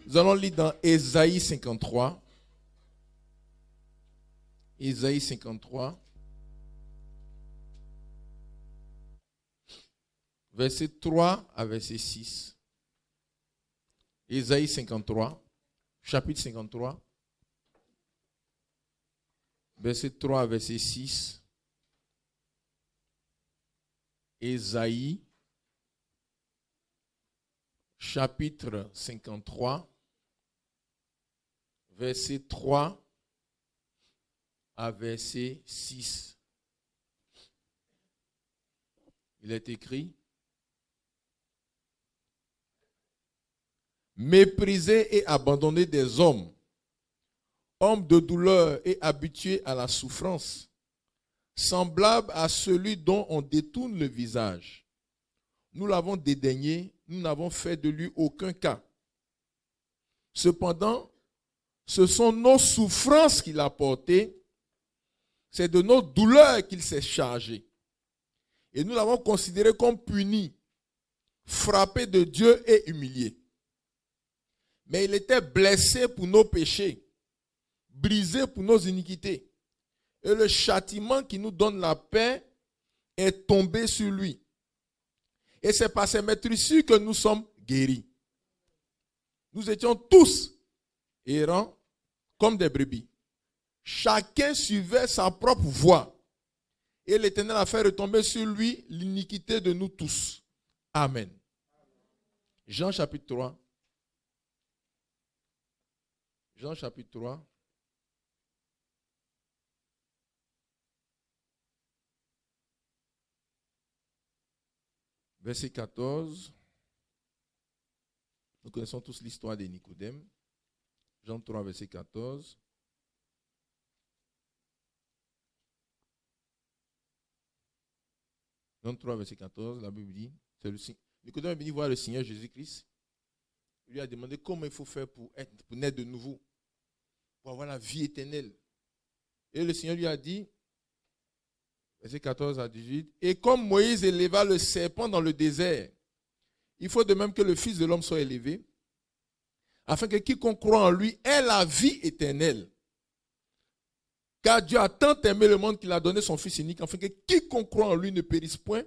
Nous allons lire dans Ésaïe 53. Ésaïe 53. Verset 3 à verset 6. Ésaïe 53, chapitre 53, verset 3 à verset 6. Ésaïe, chapitre 53, verset 3 à verset 6. Il est écrit: méprisé et abandonné des hommes, homme de douleur et habitué à la souffrance, semblable à celui dont on détourne le visage. Nous l'avons dédaigné, nous n'avons fait de lui aucun cas. Cependant, ce sont nos souffrances qu'il a portées, c'est de nos douleurs qu'il s'est chargé. Et nous l'avons considéré comme puni, frappé de Dieu et humilié. Mais il était blessé pour nos péchés, brisé pour nos iniquités. Et le châtiment qui nous donne la paix est tombé sur lui. Et c'est par ses meurtrissures que nous sommes guéris. Nous étions tous errants comme des brebis. Chacun suivait sa propre voie. Et l'Éternel a fait retomber sur lui l'iniquité de nous tous. Amen. Jean chapitre 3. Jean chapitre 3. Verset 14. Nous connaissons tous l'histoire de Nicodème. Jean 3, verset 14. Jean 3, verset 14, la Bible dit, Nicodème est venu voir le Seigneur Jésus-Christ. Il lui a demandé comment il faut faire pour naître de nouveau, pour avoir la vie éternelle. Et le Seigneur lui a dit, verset 14 à 18, et comme Moïse éleva le serpent dans le désert, il faut de même que le Fils de l'homme soit élevé, afin que quiconque croit en lui ait la vie éternelle. Car Dieu a tant aimé le monde qu'il a donné son Fils unique, afin que quiconque croit en lui ne périsse point,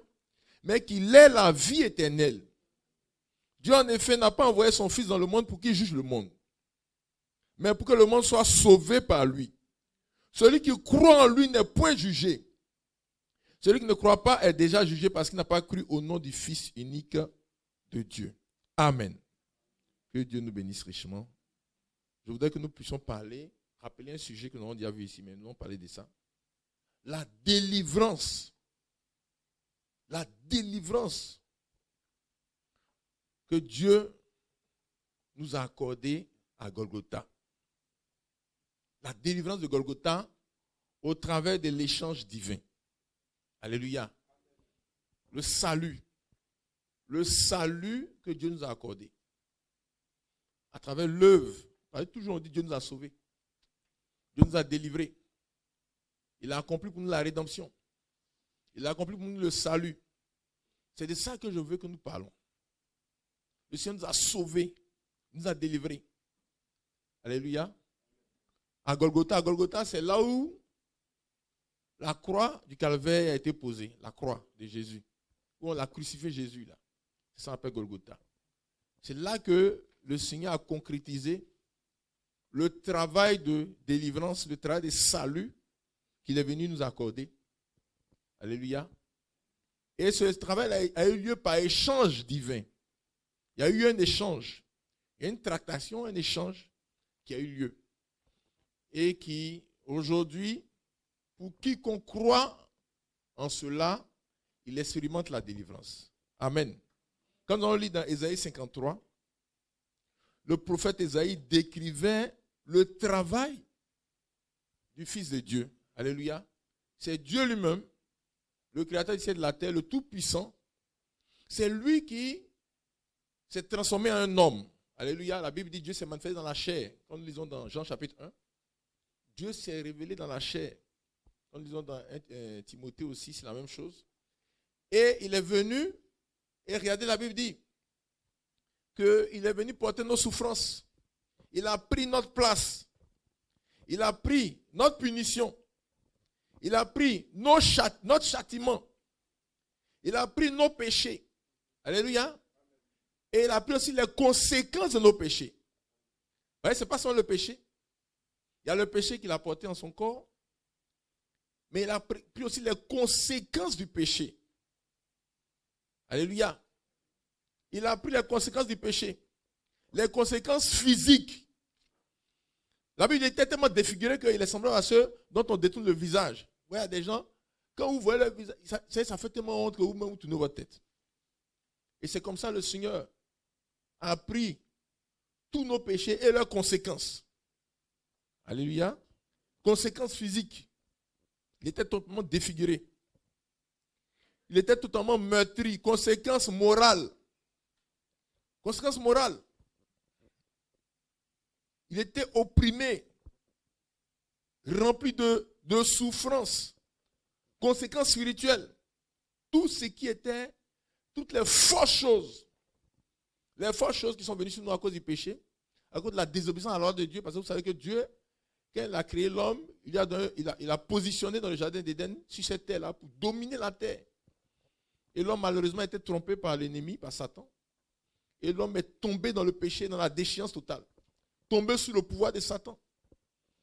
mais qu'il ait la vie éternelle. Dieu en effet n'a pas envoyé son Fils dans le monde pour qu'il juge le monde, mais pour que le monde soit sauvé par lui. Celui qui croit en lui n'est point jugé. Celui qui ne croit pas est déjà jugé parce qu'il n'a pas cru au nom du Fils unique de Dieu. Amen. Que Dieu nous bénisse richement. Je voudrais que nous puissions rappeler un sujet que nous avons déjà vu ici, mais nous allons parler de ça. La délivrance. La délivrance que Dieu nous a accordée à Golgotha. La délivrance de Golgotha au travers de l'échange divin. Alléluia. Le salut. Le salut que Dieu nous a accordé. À travers l'œuvre. Toujours on dit Dieu nous a sauvés. Dieu nous a délivrés. Il a accompli pour nous la rédemption. Il a accompli pour nous le salut. C'est de ça que je veux que nous parlons. Le Seigneur nous a sauvés. Nous a délivrés. Alléluia. À Golgotha, c'est là où la croix du calvaire a été posée. La croix de Jésus. Où on l'a crucifié Jésus là. C'est ça qu'on appelle Golgotha. C'est là que le Seigneur a concrétisé le travail de délivrance, le travail de salut qu'il est venu nous accorder. Alléluia. Et ce travail a eu lieu par échange divin. Il y a eu un échange. Il y a une tractation, un échange qui a eu lieu. Et qui, aujourd'hui, pour quiconque croit en cela, il expérimente la délivrance. Amen. Quand on lit dans Ésaïe 53, le prophète Ésaïe décrivait le travail du Fils de Dieu. Alléluia. C'est Dieu lui-même, le créateur du ciel et de la terre, le Tout-Puissant. C'est lui qui s'est transformé en un homme. Alléluia. La Bible dit Dieu s'est manifesté dans la chair. Quand nous lisons dans Jean chapitre 1, Dieu s'est révélé dans la chair. Quand nous lisons dans Timothée aussi, c'est la même chose. Et il est venu, et regardez, la Bible dit qu'il est venu porter nos souffrances. Il a pris notre place. Il a pris notre punition. Il a pris notre châtiment. Il a pris nos péchés. Alléluia. Et il a pris aussi les conséquences de nos péchés. Vous voyez, ce n'est pas seulement le péché. Il y a le péché qu'il a porté en son corps. Mais il a pris aussi les conséquences du péché. Alléluia. Il a pris les conséquences du péché. Les conséquences physiques. La Bible était tellement défigurée qu'il est semblable à ceux dont on détourne le visage. Vous voyez, il y a des gens, quand vous voyez le visage, ça fait tellement honte que vous-même vous tournez votre tête. Et c'est comme ça le Seigneur a pris tous nos péchés et leurs conséquences. Alléluia. Conséquences physiques. Il était totalement défiguré. Il était totalement meurtri. Conséquences morales. Conséquences morales. Il était opprimé. Rempli de souffrance. Conséquences spirituelles. Tout ce qui était, toutes les fausses choses. Les fausses choses qui sont venues sur nous à cause du péché, à cause de la désobéissance à l'ordre de Dieu, parce que vous savez que Dieu, quand il a créé l'homme, il a positionné dans le jardin d'Éden sur cette terre-là pour dominer la terre. Et l'homme malheureusement a été trompé par l'ennemi, par Satan. Et l'homme est tombé dans le péché, dans la déchéance totale. Tombé sous le pouvoir de Satan.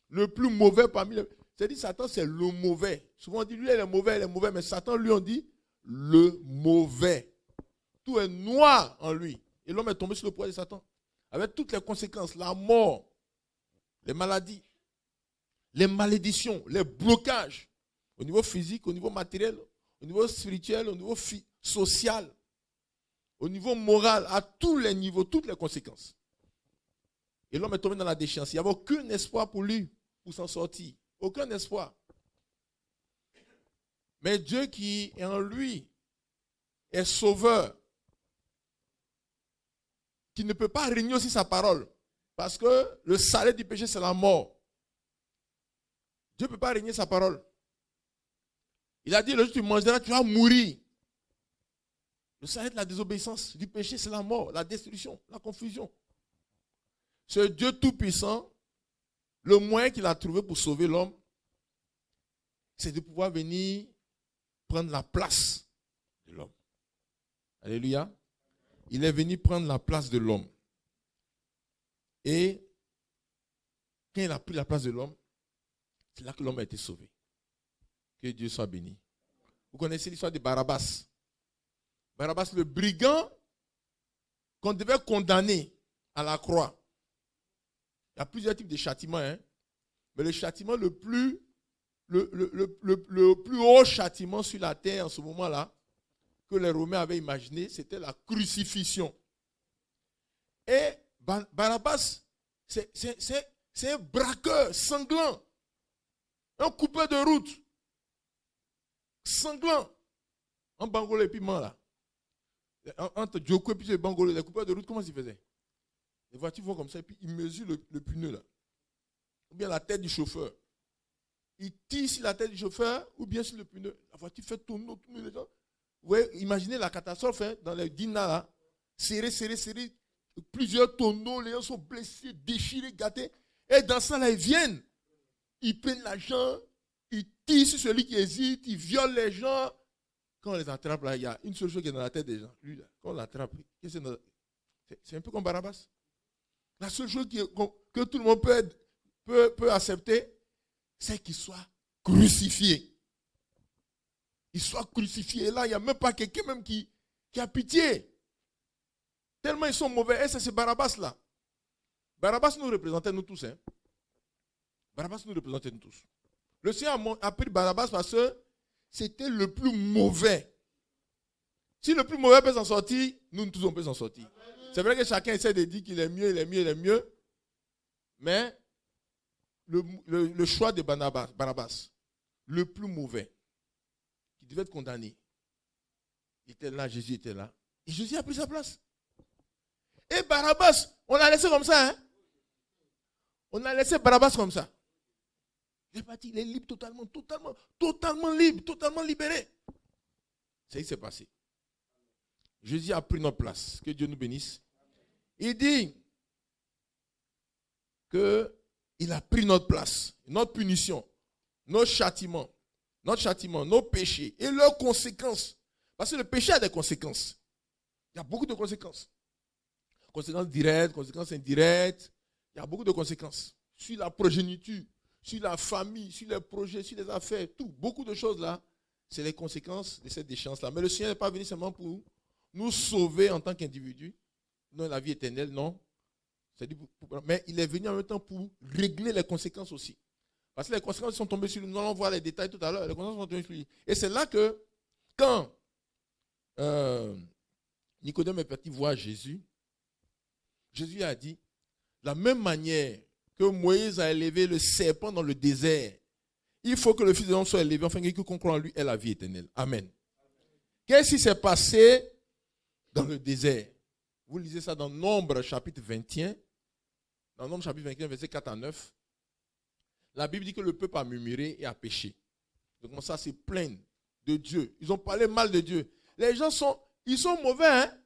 Le plus mauvais parmi les... C'est-à-dire Satan, c'est le mauvais. Souvent on dit, lui, il est mauvais, mais Satan, lui, on dit, le mauvais. Tout est noir en lui. Et l'homme est tombé sous le pouvoir de Satan. Avec toutes les conséquences, la mort, les maladies, les malédictions, les blocages, au niveau physique, au niveau matériel, au niveau spirituel, au niveau social, au niveau moral, à tous les niveaux, toutes les conséquences. Et l'homme est tombé dans la déchéance. Il n'y avait aucun espoir pour lui, pour s'en sortir. Aucun espoir. Mais Dieu qui est en lui est sauveur, qui ne peut pas régner aussi sa parole. Parce que le salaire du péché, c'est la mort. Dieu ne peut pas régner sa parole. Il a dit, le jour où tu mangeras, tu vas mourir. Le salaire de la désobéissance, du péché, c'est la mort, la destruction, la confusion. Ce Dieu tout-puissant, le moyen qu'il a trouvé pour sauver l'homme, c'est de pouvoir venir prendre la place de l'homme. Alléluia. Il est venu prendre la place de l'homme. Et quand il a pris la place de l'homme, c'est là que l'homme a été sauvé. Que Dieu soit béni. Vous connaissez l'histoire de Barabbas. Barabbas, le brigand qu'on devait condamner à la croix. Il y a plusieurs types de châtiments. Mais le châtiment le plus haut châtiment sur la terre en ce moment-là, que les Romains avaient imaginé, c'était la crucifixion. Et Barabbas, c'est un braqueur sanglant. Un coupeur de route. Sanglant. En Bangolais et piment là. Entre Djoko et puis les Bangolais, les coupeurs de route, comment ils faisaient? Les voitures vont comme ça et puis ils mesurent le pneu là. Ou bien la tête du chauffeur. Ils tirent sur la tête du chauffeur ou bien sur le pneu. La voiture fait tourner les gens. Vous voyez, imaginez la catastrophe dans les Dina là. Serré. Plusieurs tonneaux, les gens sont blessés, déchirés, gâtés. Et dans ça là, ils viennent. Ils prennent l'argent, ils tirent sur celui qui hésite, ils violent les gens. Quand on les attrape là, il y a une seule chose qui est dans la tête des gens. Lui là, quand on l'attrape, c'est un peu comme Barabbas. La seule chose que tout le monde peut accepter, c'est qu'il soit crucifié. Il soit crucifié. Et là, il n'y a même pas quelqu'un même qui a pitié. Tellement ils sont mauvais. Et c'est Barabbas là. Barabbas nous représentait nous tous. Barabbas nous représentait nous tous. Le Seigneur a pris Barabbas parce que c'était le plus mauvais. Si le plus mauvais peut s'en sortir, nous tous on peut s'en sortir. C'est vrai que chacun essaie de dire qu'il est mieux. Mais le choix de Barabbas, le plus mauvais, qui devait être condamné, il était là, Jésus était là. Et Jésus a pris sa place. Et Barabbas, on l'a laissé comme ça. On a laissé Barabbas comme ça. Il est parti, il est libre totalement libre, totalement libéré. C'est ce qui s'est passé. Jésus a pris notre place. Que Dieu nous bénisse. Il dit, qu'il a pris notre place, notre punition, nos châtiments, nos péchés et leurs conséquences. Parce que le péché a des conséquences. Il y a beaucoup de conséquences. Conséquences directes, conséquences indirectes. Il y a beaucoup de conséquences. Sur la progéniture, sur la famille, sur les projets, sur les affaires, tout. Beaucoup de choses là, c'est les conséquences de cette déchéance-là. Mais le Seigneur n'est pas venu seulement pour nous sauver en tant qu'individu. Non, la vie éternelle, non. Mais il est venu en même temps pour régler les conséquences aussi. Parce que les conséquences sont tombées sur lui. Nous allons voir les détails tout à l'heure. Les conséquences sont tombées sur lui. Et c'est là que, quand Nicodème est parti voir Jésus, Jésus a dit, de la même manière que Moïse a élevé le serpent dans le désert, il faut que le Fils de l'homme soit élevé, afin que quiconque croit en lui ait la vie éternelle. Amen. Qu'est-ce qui s'est passé dans le désert? Vous lisez ça dans Nombre chapitre 21. Dans Nombre chapitre 21, versets 4 à 9. La Bible dit que le peuple a murmuré et a péché. Donc ça, c'est plaindre de Dieu. Ils ont parlé mal de Dieu. Les gens sont mauvais, hein?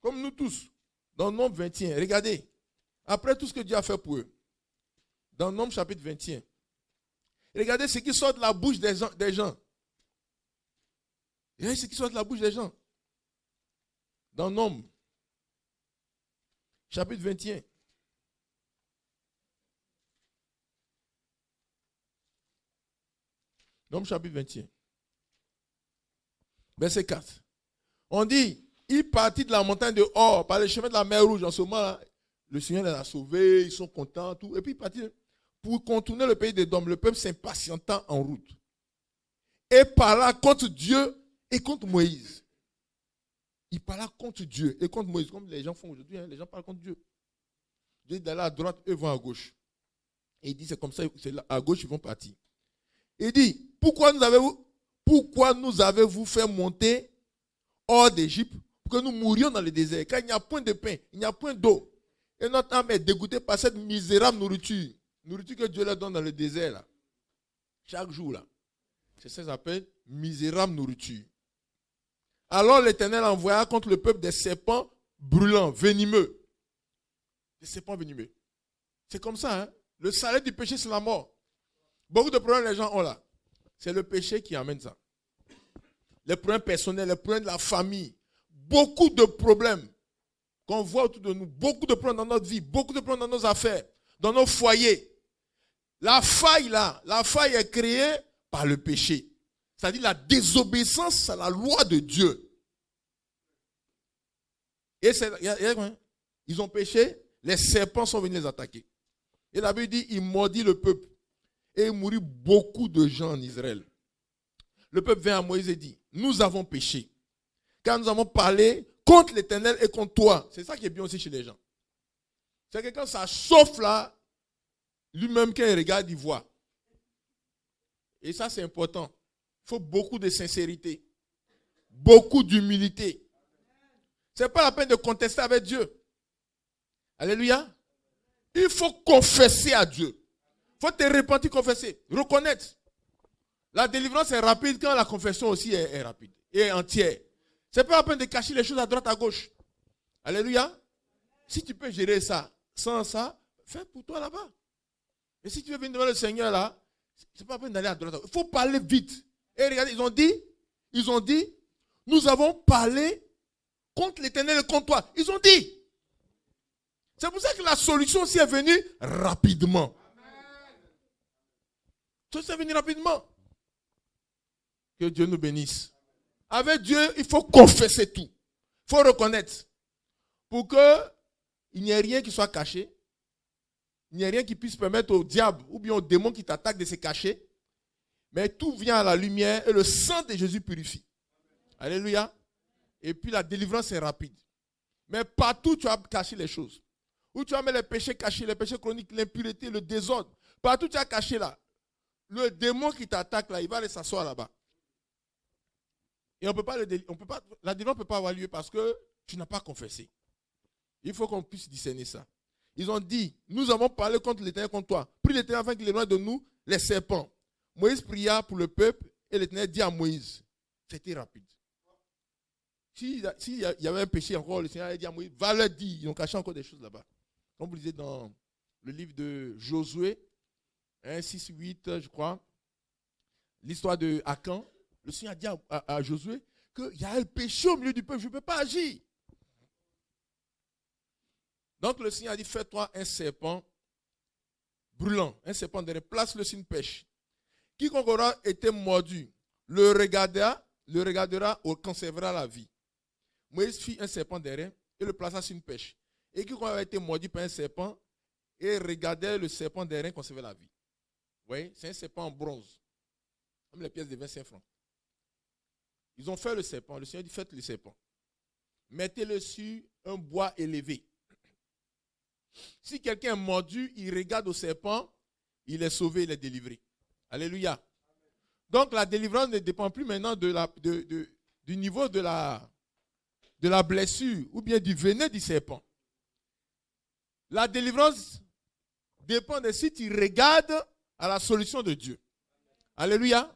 Comme nous tous. Dans Nombre 21, regardez. Après tout ce que Dieu a fait pour eux. Dans Nombre chapitre 21. Regardez ce qui sort de la bouche des gens. Regardez ce qui sort de la bouche des gens. Dans Nombre chapitre 21. Nombre chapitre 21. Verset 4. On dit, il partit de la montagne de Hor par le chemin de la mer Rouge. En ce moment, le Seigneur les a sauvés, ils sont contents, tout. Et puis il partit pour contourner le pays d'Édom. Le peuple s'impatientant en route. Et parla contre Dieu et contre Moïse. Il parla contre Dieu et contre Moïse, comme les gens font aujourd'hui. Hein, les gens parlent contre Dieu. Dieu dit d'aller à droite, eux vont à gauche. Et il dit, c'est comme ça, c'est à gauche, ils vont partir. Il dit, pourquoi nous avez-vous fait monter hors d'Égypte pour que nous mourions dans le désert? Car il n'y a point de pain, il n'y a point d'eau. Et notre âme est dégoûtée par cette misérable nourriture. Nourriture que Dieu leur donne dans le désert, là. Chaque jour, là. C'est ça qu'ils appellent misérable nourriture. Alors l'Éternel envoya contre le peuple des serpents brûlants, venimeux. Des serpents venimeux. C'est comme ça, hein. Le salaire du péché, c'est la mort. Beaucoup de problèmes les gens ont là. C'est le péché qui amène ça. Les problèmes personnels, les problèmes de la famille. Beaucoup de problèmes qu'on voit autour de nous. Beaucoup de problèmes dans notre vie. Beaucoup de problèmes dans nos affaires. Dans nos foyers. La faille là, la faille est créée par le péché. C'est-à-dire la désobéissance à la loi de Dieu. Et ils ont péché, les serpents sont venus les attaquer. Et la Bible dit, il mordit le peuple. Et il mourut beaucoup de gens en Israël. Le peuple vint à Moïse et dit, nous avons péché, car nous avons parlé contre l'Éternel et contre toi. C'est ça qui est bien aussi chez les gens. C'est que quand ça chauffe là, lui-même quand il regarde, il voit. Et ça c'est important. Il faut beaucoup de sincérité, beaucoup d'humilité. Ce n'est pas la peine de contester avec Dieu. Alléluia. Il faut confesser à Dieu. Il faut te repentir, confesser, reconnaître. La délivrance est rapide quand la confession aussi est rapide et entière. Ce n'est pas la peine de cacher les choses à droite, à gauche. Alléluia. Si tu peux gérer ça sans ça, fais pour toi là-bas. Et si tu veux venir devant le Seigneur là, ce n'est pas la peine d'aller à droite. Il faut parler vite. Et regardez, ils ont dit, nous avons parlé contre l'Éternel et contre toi. Ils ont dit. C'est pour ça que la solution aussi est venue rapidement. Tout ça est venu rapidement. Que Dieu nous bénisse. Avec Dieu, il faut confesser tout. Il faut reconnaître. Pour qu'il n'y ait rien qui soit caché. Il n'y ait rien qui puisse permettre au diable ou bien au démon qui t'attaque de se cacher. Mais tout vient à la lumière et le sang de Jésus purifie. Alléluia. Et puis la délivrance est rapide. Mais partout tu as caché les choses. Où tu as mis les péchés cachés, les péchés chroniques, l'impureté, le désordre. Partout tu as caché là. Le démon qui t'attaque là, il va aller s'asseoir là-bas. Et la délivrance ne peut pas avoir lieu parce que tu n'as pas confessé. Il faut qu'on puisse discerner ça. Ils ont dit, nous avons parlé contre l'Éternel, contre toi. Prie l'Éternel afin qu'il éloigne de nous les serpents. Moïse pria pour le peuple et l'Éternel dit à Moïse. C'était rapide. S'il y avait un péché encore, le Seigneur a dit à Moïse, va leur dire. Ils ont caché encore des choses là-bas. Comme vous lisez dans le livre de Josué, 6, 8, je crois, l'histoire de Akan, le Seigneur a dit à Josué qu'il y a le péché au milieu du peuple, je ne peux pas agir. Donc le Seigneur a dit, fais-toi un serpent brûlant, un serpent d'airain, place-le sur une pêche. Quiconque aura été mordu, le regardera ou conservera la vie. Moïse fit un serpent d'airain et le plaça sur une pêche. Et quiconque aura été mordu par un serpent et regardait le serpent d'airain conserver la vie. Vous voyez, c'est un serpent en bronze. Comme les pièces de 25 francs. Ils ont fait le serpent. Le Seigneur dit, faites le serpent. Mettez-le sur un bois élevé. Si quelqu'un est mordu, il regarde au serpent, il est sauvé, il est délivré. Alléluia. Donc la délivrance ne dépend plus maintenant du niveau de la blessure ou bien du venin du serpent. La délivrance dépend de si tu regardes à la solution de Dieu. Alléluia.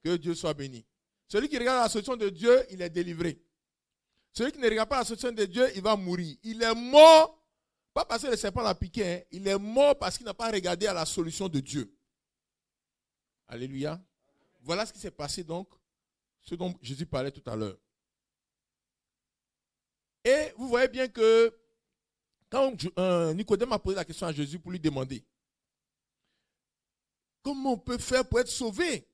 Que Dieu soit béni. Celui qui regarde à la solution de Dieu, il est délivré. Celui qui ne regarde pas à la solution de Dieu, il va mourir. Il est mort, pas parce que le serpent l'a piqué, hein. Il est mort parce qu'il n'a pas regardé à la solution de Dieu. Alléluia. Voilà ce qui s'est passé donc, ce dont Jésus parlait tout à l'heure. Et vous voyez bien que quand Nicodème a posé la question à Jésus pour lui demander comment on peut faire pour être sauvé?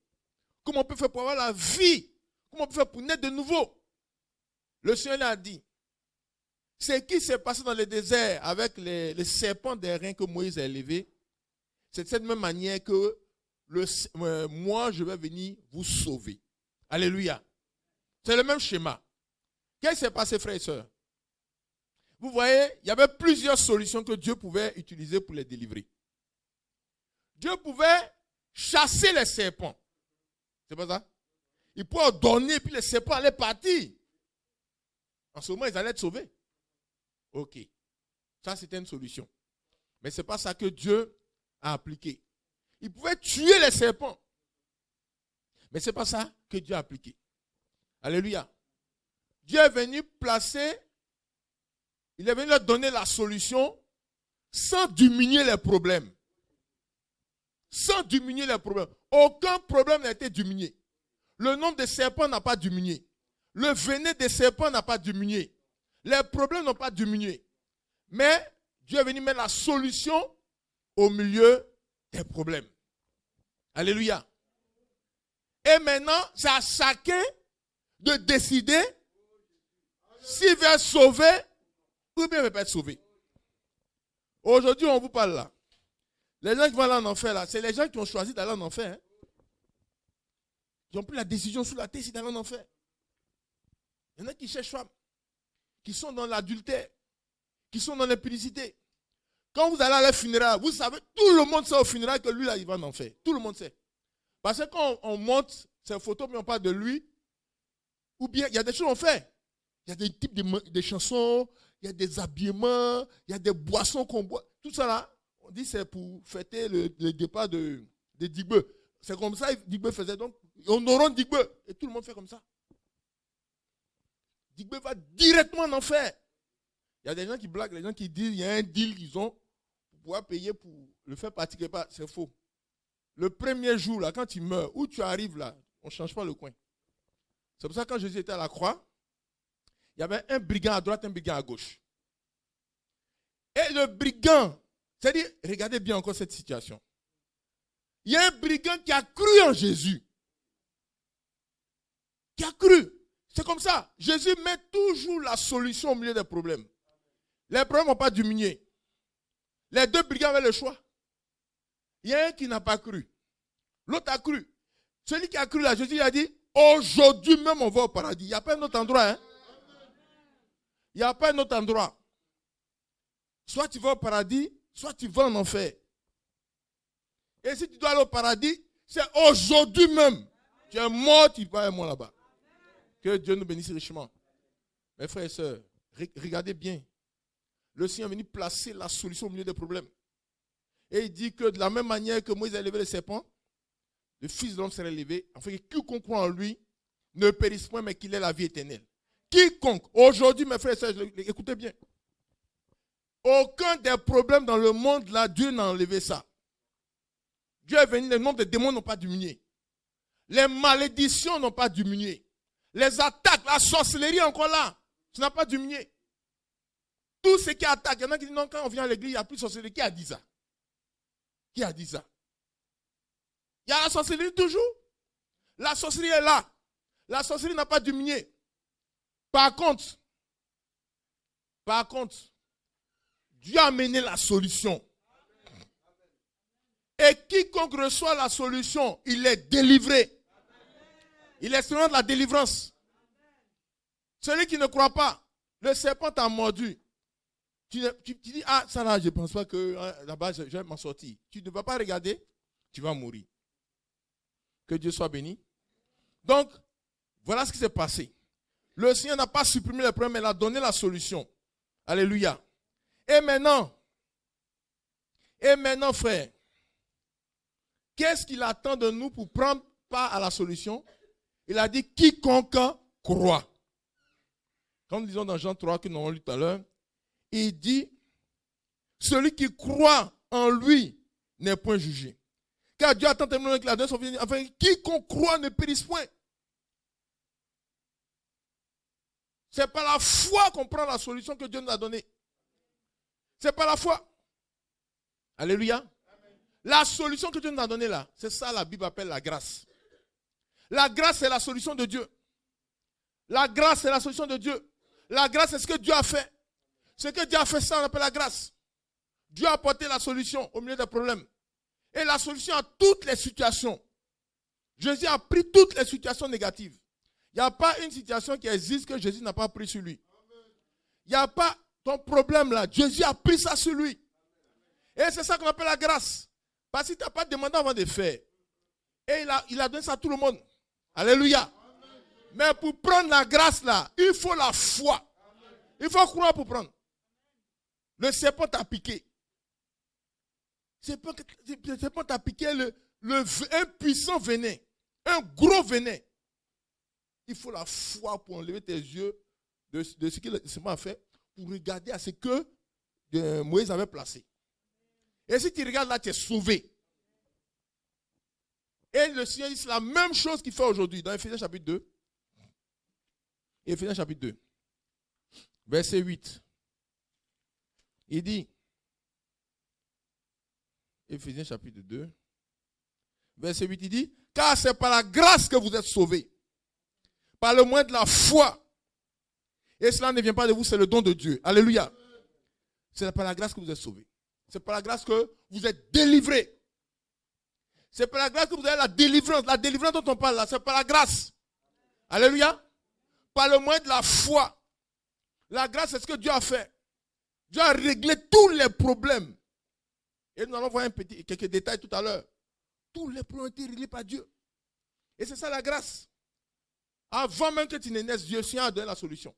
Comment on peut faire pour avoir la vie? Comment on peut faire pour naître de nouveau? Le Seigneur a dit, ce qui s'est passé dans le désert avec les serpents d'airain que Moïse a élevés, c'est de cette même manière que moi, je vais venir vous sauver. Alléluia. C'est le même schéma. Qu'est-ce qui s'est passé, frères et sœurs? Vous voyez, il y avait plusieurs solutions que Dieu pouvait utiliser pour les délivrer. Dieu pouvait chasser les serpents. C'est pas ça? Il pouvait ordonner, puis les serpents allaient partir. En ce moment, ils allaient être sauvés. Ok. Ça, c'était une solution. Mais ce n'est pas ça que Dieu a appliqué. Il pouvait tuer les serpents. Mais ce n'est pas ça que Dieu a appliqué. Alléluia. Dieu est venu placer, il est venu leur donner la solution sans diminuer les problèmes. Sans diminuer les problèmes. Aucun problème n'a été diminué. Le nombre de serpents n'a pas diminué. Le venin des serpents n'a pas diminué. Les problèmes n'ont pas diminué. Mais Dieu est venu mettre la solution au milieu des problèmes. Alléluia. Et maintenant, c'est à chacun de décider s'il veut être sauvé ou bien il ne veut pas être sauvé. Aujourd'hui, on vous parle là. Les gens qui vont aller en enfer là, c'est les gens qui ont choisi d'aller en enfer. Hein. Ils ont pris la décision sur la tête d'aller en enfer. Il y en a qui cherchent femmes, qui sont dans l'adultère, qui sont dans l'impudicité. Quand vous allez à la funérailles, vous savez, tout le monde sait au funérailles que lui là, il va en enfer. Tout le monde sait. Parce que quand on monte ces photos, mais on parle de lui, ou bien il y a des choses qu'on fait. Il y a des types de chansons, il y a des habillements, il y a des boissons qu'on boit. Tout ça là, on dit c'est pour fêter le départ de Digbe. C'est comme ça que Digbe faisait. Donc, on aura Digbe. Et tout le monde fait comme ça. Digbe va directement en enfer. Il y a des gens qui blaguent, les gens qui disent il y a un deal qu'ils ont pour pouvoir payer pour le faire pratiquer pas. C'est faux. Le premier jour, là, quand tu meurs, où tu arrives là, on ne change pas le coin. C'est pour ça que quand Jésus était à la croix, il y avait un brigand à droite, un brigand à gauche. Et le brigand, c'est-à-dire, regardez bien encore cette situation. Il y a un brigand qui a cru en Jésus. Qui a cru. C'est comme ça. Jésus met toujours la solution au milieu des problèmes. Les problèmes n'ont pas diminué. Les deux brigands avaient le choix. Il y a un qui n'a pas cru. L'autre a cru. Celui qui a cru là, Jésus a dit, aujourd'hui même on va au paradis. Il n'y a pas un autre endroit. Hein? Il n'y a pas un autre endroit. Soit tu vas au paradis, soit tu vas en enfer. Et si tu dois aller au paradis, c'est aujourd'hui même. Tu es mort, tu vas avec moi là-bas. Que Dieu nous bénisse richement. Mes frères et sœurs, regardez bien. Le Seigneur est venu placer la solution au milieu des problèmes. Et il dit que de la même manière que Moïse a élevé le serpent, le Fils de l'homme sera élevé, afin que quiconque croit en lui ne périsse point, mais qu'il ait la vie éternelle. Quiconque, aujourd'hui, mes frères et sœurs, écoutez bien. Aucun des problèmes dans le monde, là, Dieu n'a enlevé ça. Dieu est venu, le nombre de démons n'ont pas diminué. Les malédictions n'ont pas diminué. Les attaques, la sorcellerie encore là, ça n'a pas diminué. Tout ce qui attaque, il y en a qui disent non, quand on vient à l'église, il n'y a plus de sorcellerie. Qui a dit ça? Qui a dit ça? Il y a la sorcellerie toujours. La sorcellerie est là. La sorcellerie n'a pas diminué. Par contre, Dieu a amené la solution. Et quiconque reçoit la solution, il est délivré. Il expérimente la délivrance. Celui qui ne croit pas, le serpent t'a mordu. Tu dis, ah, ça là, je ne pense pas que là-bas, je vais m'en sortir. Tu ne vas pas regarder, tu vas mourir. Que Dieu soit béni. Donc, voilà ce qui s'est passé. Le Seigneur n'a pas supprimé le problème, mais il a donné la solution. Alléluia. Et maintenant, frère, qu'est-ce qu'il attend de nous pour prendre part à la solution? Il a dit, quiconque croit. Comme nous disons dans Jean 3, que nous avons lu tout à l'heure, il dit, celui qui croit en lui n'est point jugé. Car Dieu a tant aimé qu'il a donné son Fils, afin que quiconque croit ne périsse point. C'est par la foi qu'on prend la solution que Dieu nous a donnée. C'est par la foi. Alléluia. Amen. La solution que Dieu nous a donnée là, c'est ça la Bible appelle la grâce. La grâce, c'est la solution de Dieu. La grâce, c'est la solution de Dieu. La grâce, c'est ce que Dieu a fait. Ce que Dieu a fait, ça, on appelle la grâce. Dieu a apporté la solution au milieu des problèmes. Et la solution à toutes les situations. Jésus a pris toutes les situations négatives. Il n'y a pas une situation qui existe que Jésus n'a pas pris sur lui. Il n'y a pas ton problème là. Jésus a pris ça sur lui. Et c'est ça qu'on appelle la grâce. Parce qu'il ne t'a pas demandé avant de faire. Et il a donné ça à tout le monde. Alléluia. Amen. Mais pour prendre la grâce là, il faut la foi. Amen. Il faut croire pour prendre. Le serpent t'a piqué. Le serpent t'a piqué un puissant venin. Un gros venin. Il faut la foi pour enlever tes yeux de ce que le serpent a fait, pour regarder à ce que Moïse avait placé. Et si tu regardes là, tu es sauvé. Et le Seigneur dit, c'est la même chose qu'il fait aujourd'hui dans Ephésiens chapitre 2. Ephésiens chapitre 2, verset 8. Il dit, Ephésiens chapitre 2, verset 8, il dit, car c'est par la grâce que vous êtes sauvés, par le moyen de la foi. Et cela ne vient pas de vous, c'est le don de Dieu. Alléluia. C'est par la grâce que vous êtes sauvés. C'est par la grâce que vous êtes délivrés. C'est par la grâce que vous avez la délivrance. La délivrance dont on parle là, c'est par la grâce. Alléluia. Par le moyen de la foi. La grâce, c'est ce que Dieu a fait. Dieu a réglé tous les problèmes. Et nous allons voir quelques détails tout à l'heure. Tous les problèmes ont été réglés par Dieu. Et c'est ça la grâce. Avant même que tu ne naisses, Dieu a donné la solution.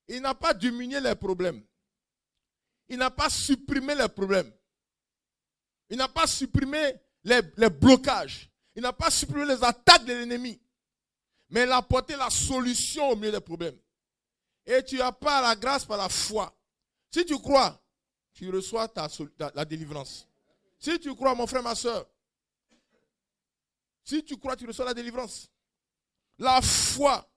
Il n'a pas diminué les problèmes. Il n'a pas supprimé les problèmes. Il n'a pas supprimé les blocages. Il n'a pas supprimé les attaques de l'ennemi. Mais il a apporté la solution au milieu des problèmes. Et tu as pas la grâce par la foi. Si tu crois, tu reçois la délivrance. Si tu crois, mon frère, ma soeur, si tu crois, tu reçois la délivrance. La foi,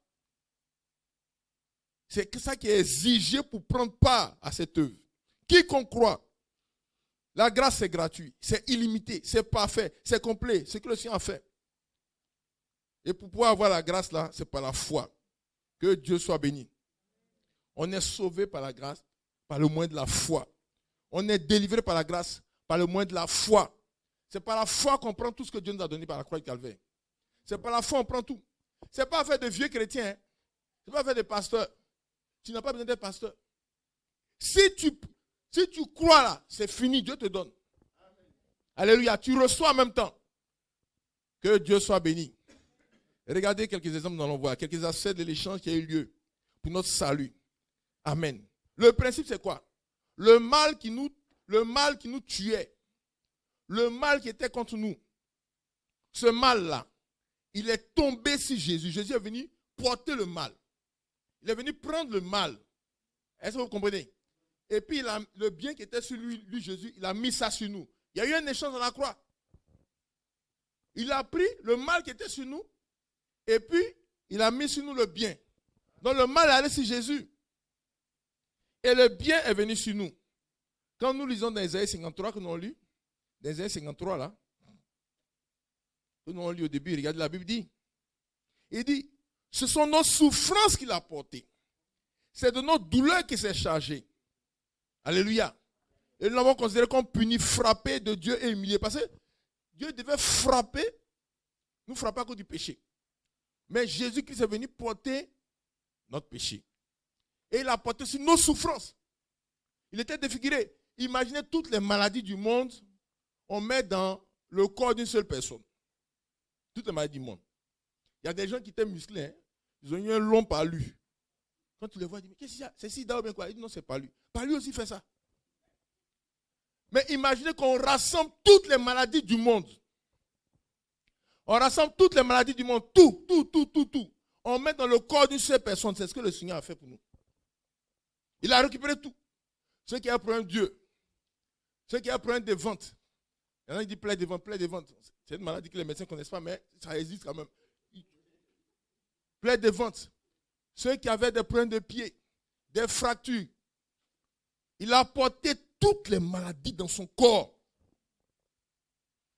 c'est ça qui est exigé pour prendre part à cette œuvre. Quiconque croit, la grâce c'est gratuit, c'est illimité, c'est parfait, c'est complet, ce que le Seigneur a fait. Et pour pouvoir avoir la grâce là, c'est par la foi. Que Dieu soit béni. On est sauvé par la grâce, par le moyen de la foi. On est délivré par la grâce, par le moyen de la foi. C'est par la foi qu'on prend tout ce que Dieu nous a donné par la croix de Calvaire. C'est par la foi qu'on prend tout. Ce n'est pas affaire de vieux chrétiens. Hein. Ce n'est pas affaire de pasteurs. Tu n'as pas besoin d'être pasteur. Si tu crois là, c'est fini, Dieu te donne. Amen. Alléluia, tu reçois en même temps. Que Dieu soit béni. Regardez quelques exemples, nous allons voir. Quelques aspects de l'échange qui a eu lieu pour notre salut. Amen. Le principe c'est quoi? Le mal qui nous tuait. Le mal qui était contre nous. Ce mal-là, il est tombé sur Jésus. Jésus est venu porter le mal. Il est venu prendre le mal. Est-ce que vous comprenez? Et puis le bien qui était sur lui, Jésus, il a mis ça sur nous. Il y a eu un échange à la croix. Il a pris le mal qui était sur nous et puis il a mis sur nous le bien. Donc le mal est allé sur Jésus. Et le bien est venu sur nous. Quand nous lisons dans Isaïe 53, que nous avons lu, dans Isaïe 53 là, que nous avons lu au début, regardez la Bible dit. Il dit, ce sont nos souffrances qu'il a portées. C'est de nos douleurs qu'il s'est chargé. Alléluia. Et nous l'avons considéré comme puni, frappé de Dieu et humilié. Parce que Dieu devait frapper, nous frapper à cause du péché. Mais Jésus-Christ est venu porter notre péché. Et il a porté sur nos souffrances. Il était défiguré. Imaginez toutes les maladies du monde, on met dans le corps d'une seule personne. Toutes les maladies du monde. Il y a des gens qui étaient musclés, hein? Ils ont eu un long palu. Quand tu les vois, ils disent, mais qu'est-ce qu'il y a? C'est sida ou bien quoi? Ils disent, non, c'est palu. Palu aussi fait ça. Mais imaginez qu'on rassemble toutes les maladies du monde. On rassemble toutes les maladies du monde. Tout. On met dans le corps d'une seule personne. C'est ce que le Seigneur a fait pour nous. Il a récupéré tout. Ceux qui ont un problème Dieu. Ceux qui ont un problème de vente. Il y en a qui disent plaie de vente. C'est une maladie que les médecins ne connaissent pas, mais ça existe quand même. Plaie de vente. Ceux qui avaient des problèmes de pied, des fractures. Il a porté toutes les maladies dans son corps.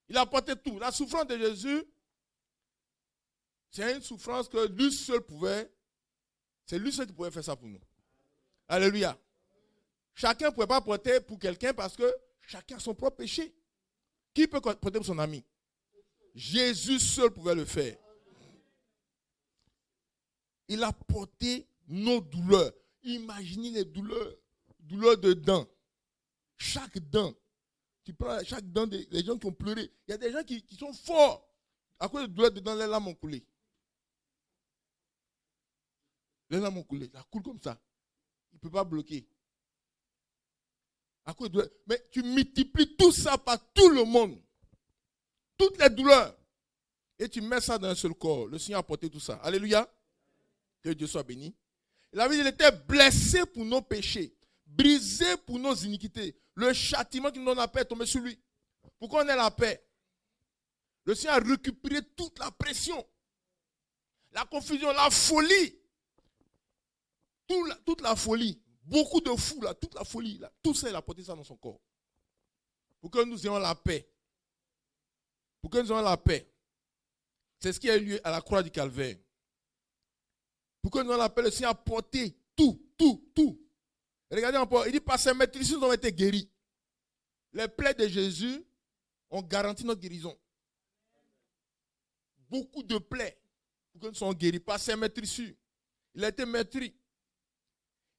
Il a porté tout. La souffrance de Jésus, c'est une souffrance que lui seul pouvait. C'est lui seul qui pouvait faire ça pour nous. Alléluia. Chacun ne pouvait pas porter pour quelqu'un parce que chacun a son propre péché. Qui peut porter pour son ami? Jésus seul pouvait le faire. Il a porté nos douleurs. Imaginez les douleurs. Douleurs de dents. Chaque dent. Tu prends chaque dent des gens qui ont pleuré. Il y a des gens qui sont forts. À cause de douleurs de dents, les larmes ont coulé. Les larmes ont coulé. Ça coule comme ça. Il ne peut pas bloquer. À cause de douleurs. Mais tu multiplies tout ça par tout le monde. Toutes les douleurs. Et tu mets ça dans un seul corps. Le Seigneur a porté tout ça. Alléluia. Que Dieu soit béni. Il a dit qu'il était blessé pour nos péchés, brisé pour nos iniquités. Le châtiment qui nous donne la paix est tombé sur lui. Pour qu'on ait la paix. Le Seigneur a récupéré toute la pression, la confusion, la folie. Toute la folie. Beaucoup de fous, là, toute la folie. Là, tout ça, il a porté ça dans son corps. Pour que nous ayons la paix. Pour que nous ayons la paix. C'est ce qui a eu lieu à la croix du Calvaire. Pour que nous ayons la paix, le Seigneur a porté tout. Regardez encore, il dit par ses maîtrises, nous avons été guéris. Les plaies de Jésus ont garanti notre guérison. Beaucoup de plaies pour que nous soyons guéris par ses maîtrises. Il a été maîtris.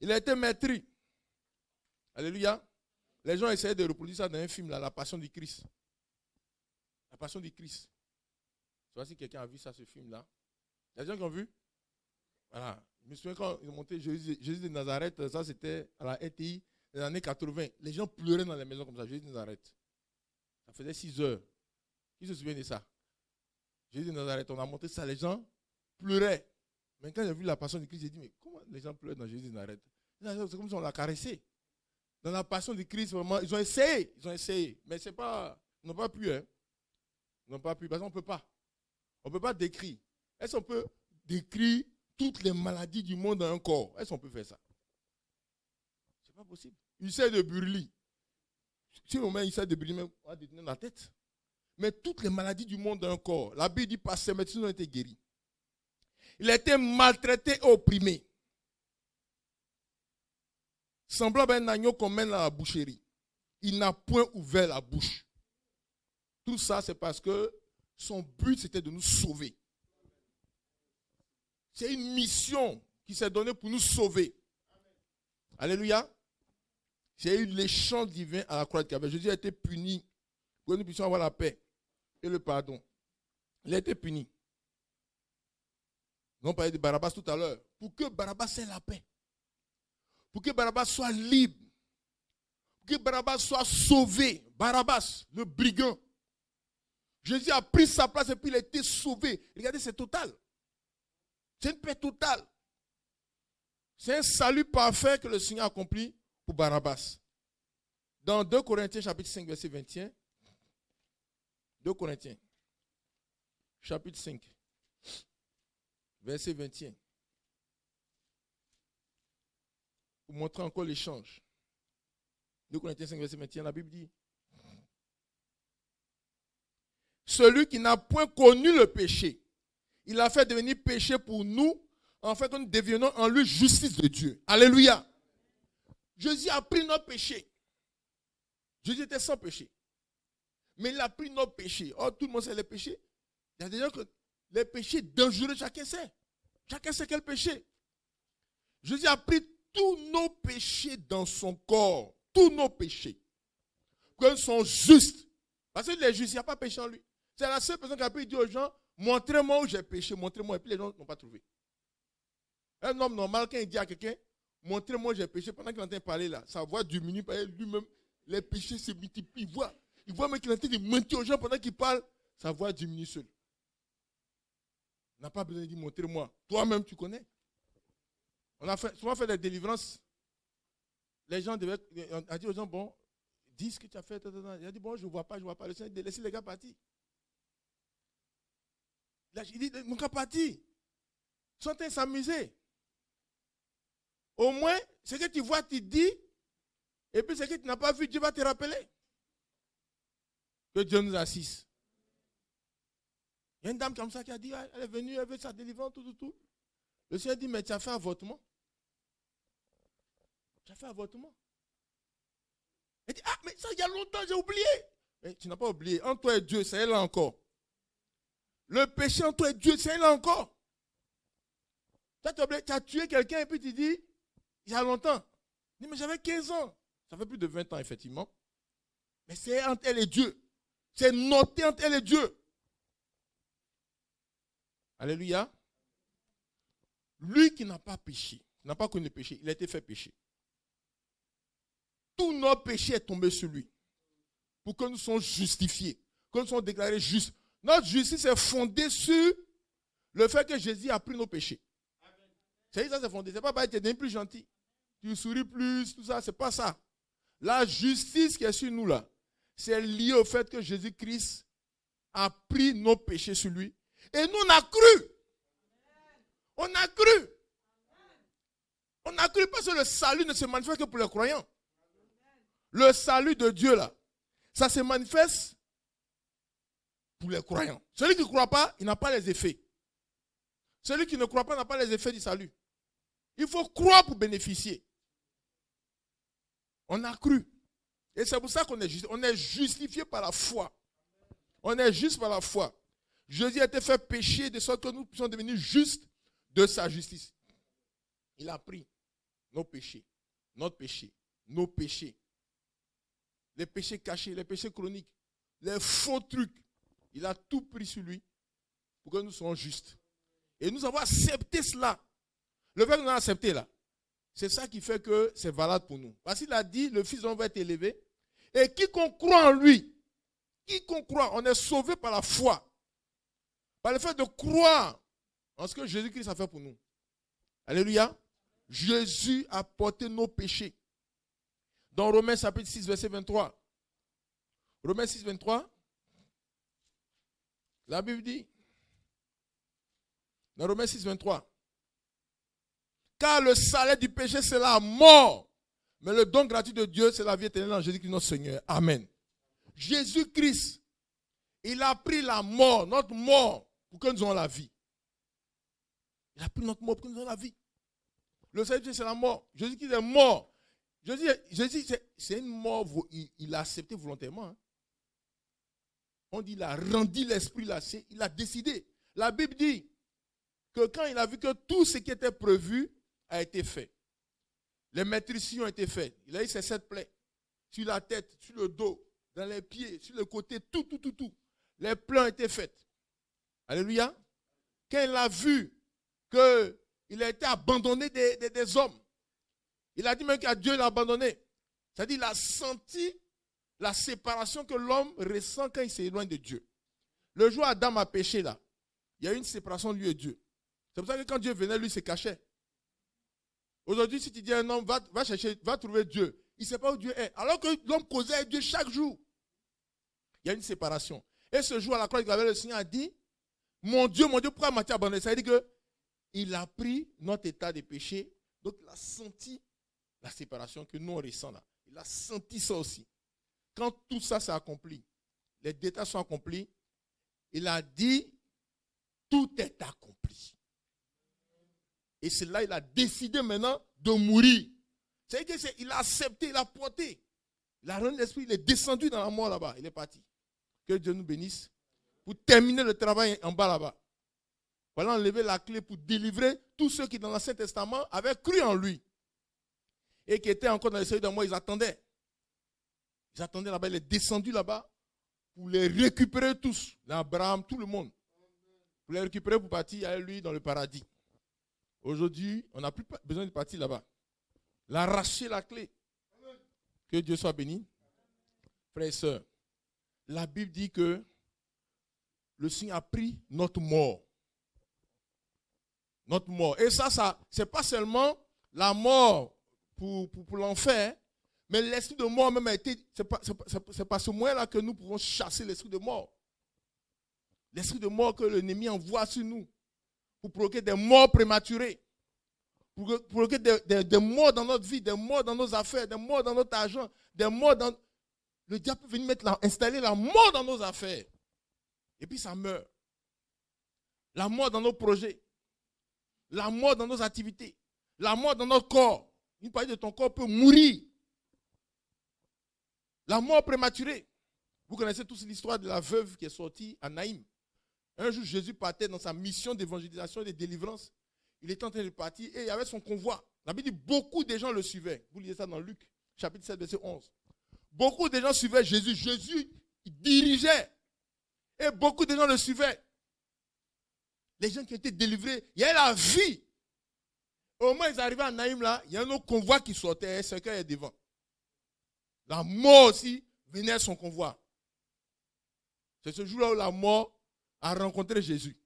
Il a été maîtris. Alléluia. Les gens essayaient de reproduire ça dans un film, là, La Passion du Christ. La Passion du Christ. Je ne sais pas si quelqu'un a vu ça, ce film-là. Il y a des gens qui ont vu? Voilà. Je me souviens quand ils ont monté Jésus de Nazareth, ça c'était à la RTI des années 80. Les gens pleuraient dans les maisons comme ça, Jésus de Nazareth. Ça faisait 6 heures. Qui se souvient de ça? Jésus de Nazareth, on a monté ça, les gens pleuraient. Mais quand j'ai vu la Passion du Christ, j'ai dit, mais comment les gens pleurent dans Jésus de Nazareth? C'est comme si on l'a caressé. Dans la Passion du Christ, vraiment, ils ont essayé. Mais c'est pas, ils n'ont pas pu. Hein. Ils n'ont pas pu, parce qu'on ne peut pas. On ne peut pas décrire. Est-ce qu'on peut décrire toutes les maladies du monde dans un corps? Est-ce qu'on peut faire ça? C'est pas possible. Ulcère de Burli. Si on met ulcère de Burli, on va détenir la tête. Mais toutes les maladies du monde dans un corps, la Bible dit par ses médecins ont été guéris. Il a été maltraité et opprimé. Semblable à un agneau qu'on mène à la boucherie. Il n'a point ouvert la bouche. Tout ça, c'est parce que son but, c'était de nous sauver. C'est une mission qui s'est donnée pour nous sauver. Alléluia. C'est eu l'échange divin à la croix de Calvaire. Jésus a été puni pour que nous puissions avoir la paix et le pardon. Il a été puni. Nous avons parlé de Barabbas tout à l'heure. Pour que Barabbas ait la paix. Pour que Barabbas soit libre. Pour que Barabbas soit sauvé. Barabbas, le brigand. Jésus a pris sa place et puis il a été sauvé. Regardez, c'est total. C'est une paix totale. C'est un salut parfait que le Seigneur a accompli pour Barabbas. Dans 2 Corinthiens chapitre 5 verset 21. 2 Corinthiens chapitre 5 verset 21. Pour montrer encore l'échange. 2 Corinthiens 5 verset 21, la Bible dit: celui qui n'a point connu le péché, il a fait devenir péché pour nous, afin que nous devenions en lui justice de Dieu. Alléluia. Jésus a pris nos péchés. Jésus était sans péché. Mais il a pris nos péchés. Oh, tout le monde sait les péchés. Il y a des gens que les péchés dangereux, chacun sait. Chacun sait quel péché. Jésus a pris tous nos péchés dans son corps. Tous nos péchés. Qu'ils sont justes. Parce qu'il est juste, il n'y a pas péché en lui. C'est la seule personne qui a pu dire aux gens: montrez-moi où j'ai péché, montrez-moi. Et puis les gens n'ont pas trouvé. Un homme normal, quand il dit à quelqu'un: montrez-moi où j'ai péché, pendant qu'il entend parler là, sa voix diminue, parce que lui-même, les péchés se multiplient. Il voit même qu'il est en train de mentir aux gens pendant qu'il parle, sa voix diminue seule. On n'a pas besoin de dire: montrez-moi. Toi-même, tu connais. On a souvent fait des délivrances. Les gens devaient dire aux gens: bon, dis ce que tu as fait. Il a dit: bon, je ne vois pas. Le Seigneur a laissé les gars partir. Il dit: mon gars parti. Ils sont en train de s'amuser. Au moins, ce que tu vois, tu dis. Et puis ce que tu n'as pas vu, Dieu va te rappeler. Que Dieu nous assiste. Il y a une dame comme ça qui a dit: elle est venue, elle veut sa délivrance, tout. Le Seigneur dit: mais tu as fait avortement. Tu as fait avortement. Elle dit: ah, mais ça, il y a longtemps, j'ai oublié. Mais tu n'as pas oublié. En toi et Dieu, c'est elle là encore. Le péché en toi et Dieu, c'est elle là encore. Tu as tué quelqu'un et puis tu dis: il y a longtemps. Il dit: mais j'avais 15 ans. Ça fait plus de 20 ans, effectivement. Mais c'est entre elle et Dieu. C'est noté entre elle et Dieu. Alléluia. Lui qui n'a pas péché, n'a pas connu le péché, il a été fait péché. Tous nos péchés sont tombés sur lui. Pour que nous soyons justifiés. Que nous soyons déclarés justes. Notre justice est fondée sur le fait que Jésus a pris nos péchés. C'est ça, c'est fondé. C'est pas parce que tu es devenu plus gentil. Tu souris plus, tout ça. C'est pas ça. La justice qui est sur nous là, c'est lié au fait que Jésus-Christ a pris nos péchés sur lui. Et nous, on a cru. On a cru. On a cru parce que le salut ne se manifeste que pour les croyants. Le salut de Dieu là, ça se manifeste pour les croyants. Celui qui ne croit pas, il n'a pas les effets. Celui qui ne croit pas n'a pas les effets du salut. Il faut croire pour bénéficier. On a cru. Et c'est pour ça qu'on est justifié. On est justifié par la foi. On est juste par la foi. Jésus a été fait péché de sorte que nous puissions devenir justes de sa justice. Il a pris nos péchés, notre péché, nos péchés, les péchés cachés, les péchés chroniques, les faux trucs. Il a tout pris sur lui pour que nous soyons justes. Et nous avons accepté cela. Le fait que nous avons accepté là, c'est ça qui fait que c'est valable pour nous. Parce qu'il a dit: le Fils de l'homme va être élevé. Et quiconque croit en lui, quiconque croit, on est sauvé par la foi. Par le fait de croire en ce que Jésus-Christ a fait pour nous. Alléluia. Jésus a porté nos péchés. Dans Romains chapitre 6, verset 23. Romains 6, 23. La Bible dit, dans Romains 6, 23, car le salaire du péché, c'est la mort. Mais le don gratuit de Dieu, c'est la vie éternelle en Jésus-Christ notre Seigneur. Amen. Jésus-Christ, il a pris la mort, notre mort, pour que nous ayons la vie. Il a pris notre mort pour que nous ayons la vie. Le salut, c'est la mort. Jésus-Christ est mort. Jésus, c'est une mort, il a accepté volontairement. Hein. On dit, il a rendu l'esprit là, il a décidé. La Bible dit que quand il a vu que tout ce qui était prévu a été fait, les maîtrises ont été faites. Il a eu ses 7 plaies sur la tête, sur le dos, dans les pieds, sur le côté, tout. Les plaies ont été faites. Alléluia. Quand il a vu qu'il a été abandonné des hommes, il a dit même qu'à Dieu il l'a abandonné. C'est-à-dire qu'il a senti la séparation que l'homme ressent quand il s'éloigne de Dieu. Le jour où Adam a péché là, il y a eu une séparation de lui et Dieu. C'est pour ça que quand Dieu venait, lui se cachait. Aujourd'hui, si tu dis à un homme, va chercher, va trouver Dieu, il ne sait pas où Dieu est. Alors que l'homme causait avec Dieu chaque jour. Il y a une séparation. Et ce jour à la croix, le Seigneur a dit, mon Dieu, pourquoi m'as-tu abandonné? Ça veut dire qu'il a pris notre état de péché, donc il a senti la séparation que nous on ressent là. Il a senti ça aussi. Quand tout ça s'est accompli, les détails sont accomplis, il a dit, tout est accompli. Et c'est là qu'il a décidé maintenant de mourir. C'est-à-dire qu'il a accepté, il a porté. Il a rendu l'esprit, il est descendu dans la mort là-bas, il est parti. Que Dieu nous bénisse. Pour terminer le travail en bas là-bas. Voilà, enlever la clé pour délivrer tous ceux qui dans l'Ancien Testament avaient cru en lui. Et qui étaient encore dans les séries de mort, ils attendaient. Ils attendaient là-bas, il est descendu là-bas pour les récupérer tous. Abraham, tout le monde. Pour les récupérer pour partir avec lui dans le paradis. Aujourd'hui, on n'a plus besoin de partir là-bas. L'arracher la clé. Que Dieu soit béni. Frères et sœurs, la Bible dit que le Seigneur a pris notre mort. Notre mort. Et ça c'est pas seulement la mort pour l'enfer, mais l'esprit de mort même a été, c'est pas ce moyen-là que nous pouvons chasser l'esprit de mort. L'esprit de mort que l'ennemi envoie sur nous pour provoquer des morts prématurées, pour provoquer des morts dans notre vie, des morts dans nos affaires, des morts dans notre argent, des morts dans... Le diable peut venir installer la mort dans nos affaires. Et puis ça meurt. La mort dans nos projets. La mort dans nos activités. La mort dans notre corps. Une partie de ton corps peut mourir. La mort prématurée. Vous connaissez tous l'histoire de la veuve qui est sortie à Naïm. Un jour, Jésus partait dans sa mission d'évangélisation et de délivrance. Il était en train de partir et il y avait son convoi. La Bible dit beaucoup de gens le suivaient. Vous lisez ça dans Luc, chapitre 7, verset 11. Beaucoup de gens suivaient Jésus. Jésus, il dirigeait. Et beaucoup de gens le suivaient. Les gens qui étaient délivrés, il y avait la vie. Au moment où ils arrivaient à Naïm, là, il y a un autre convoi qui sortait, ce qui est devant. La mort aussi venait à son convoi. C'est ce jour-là où la mort a rencontré Jésus.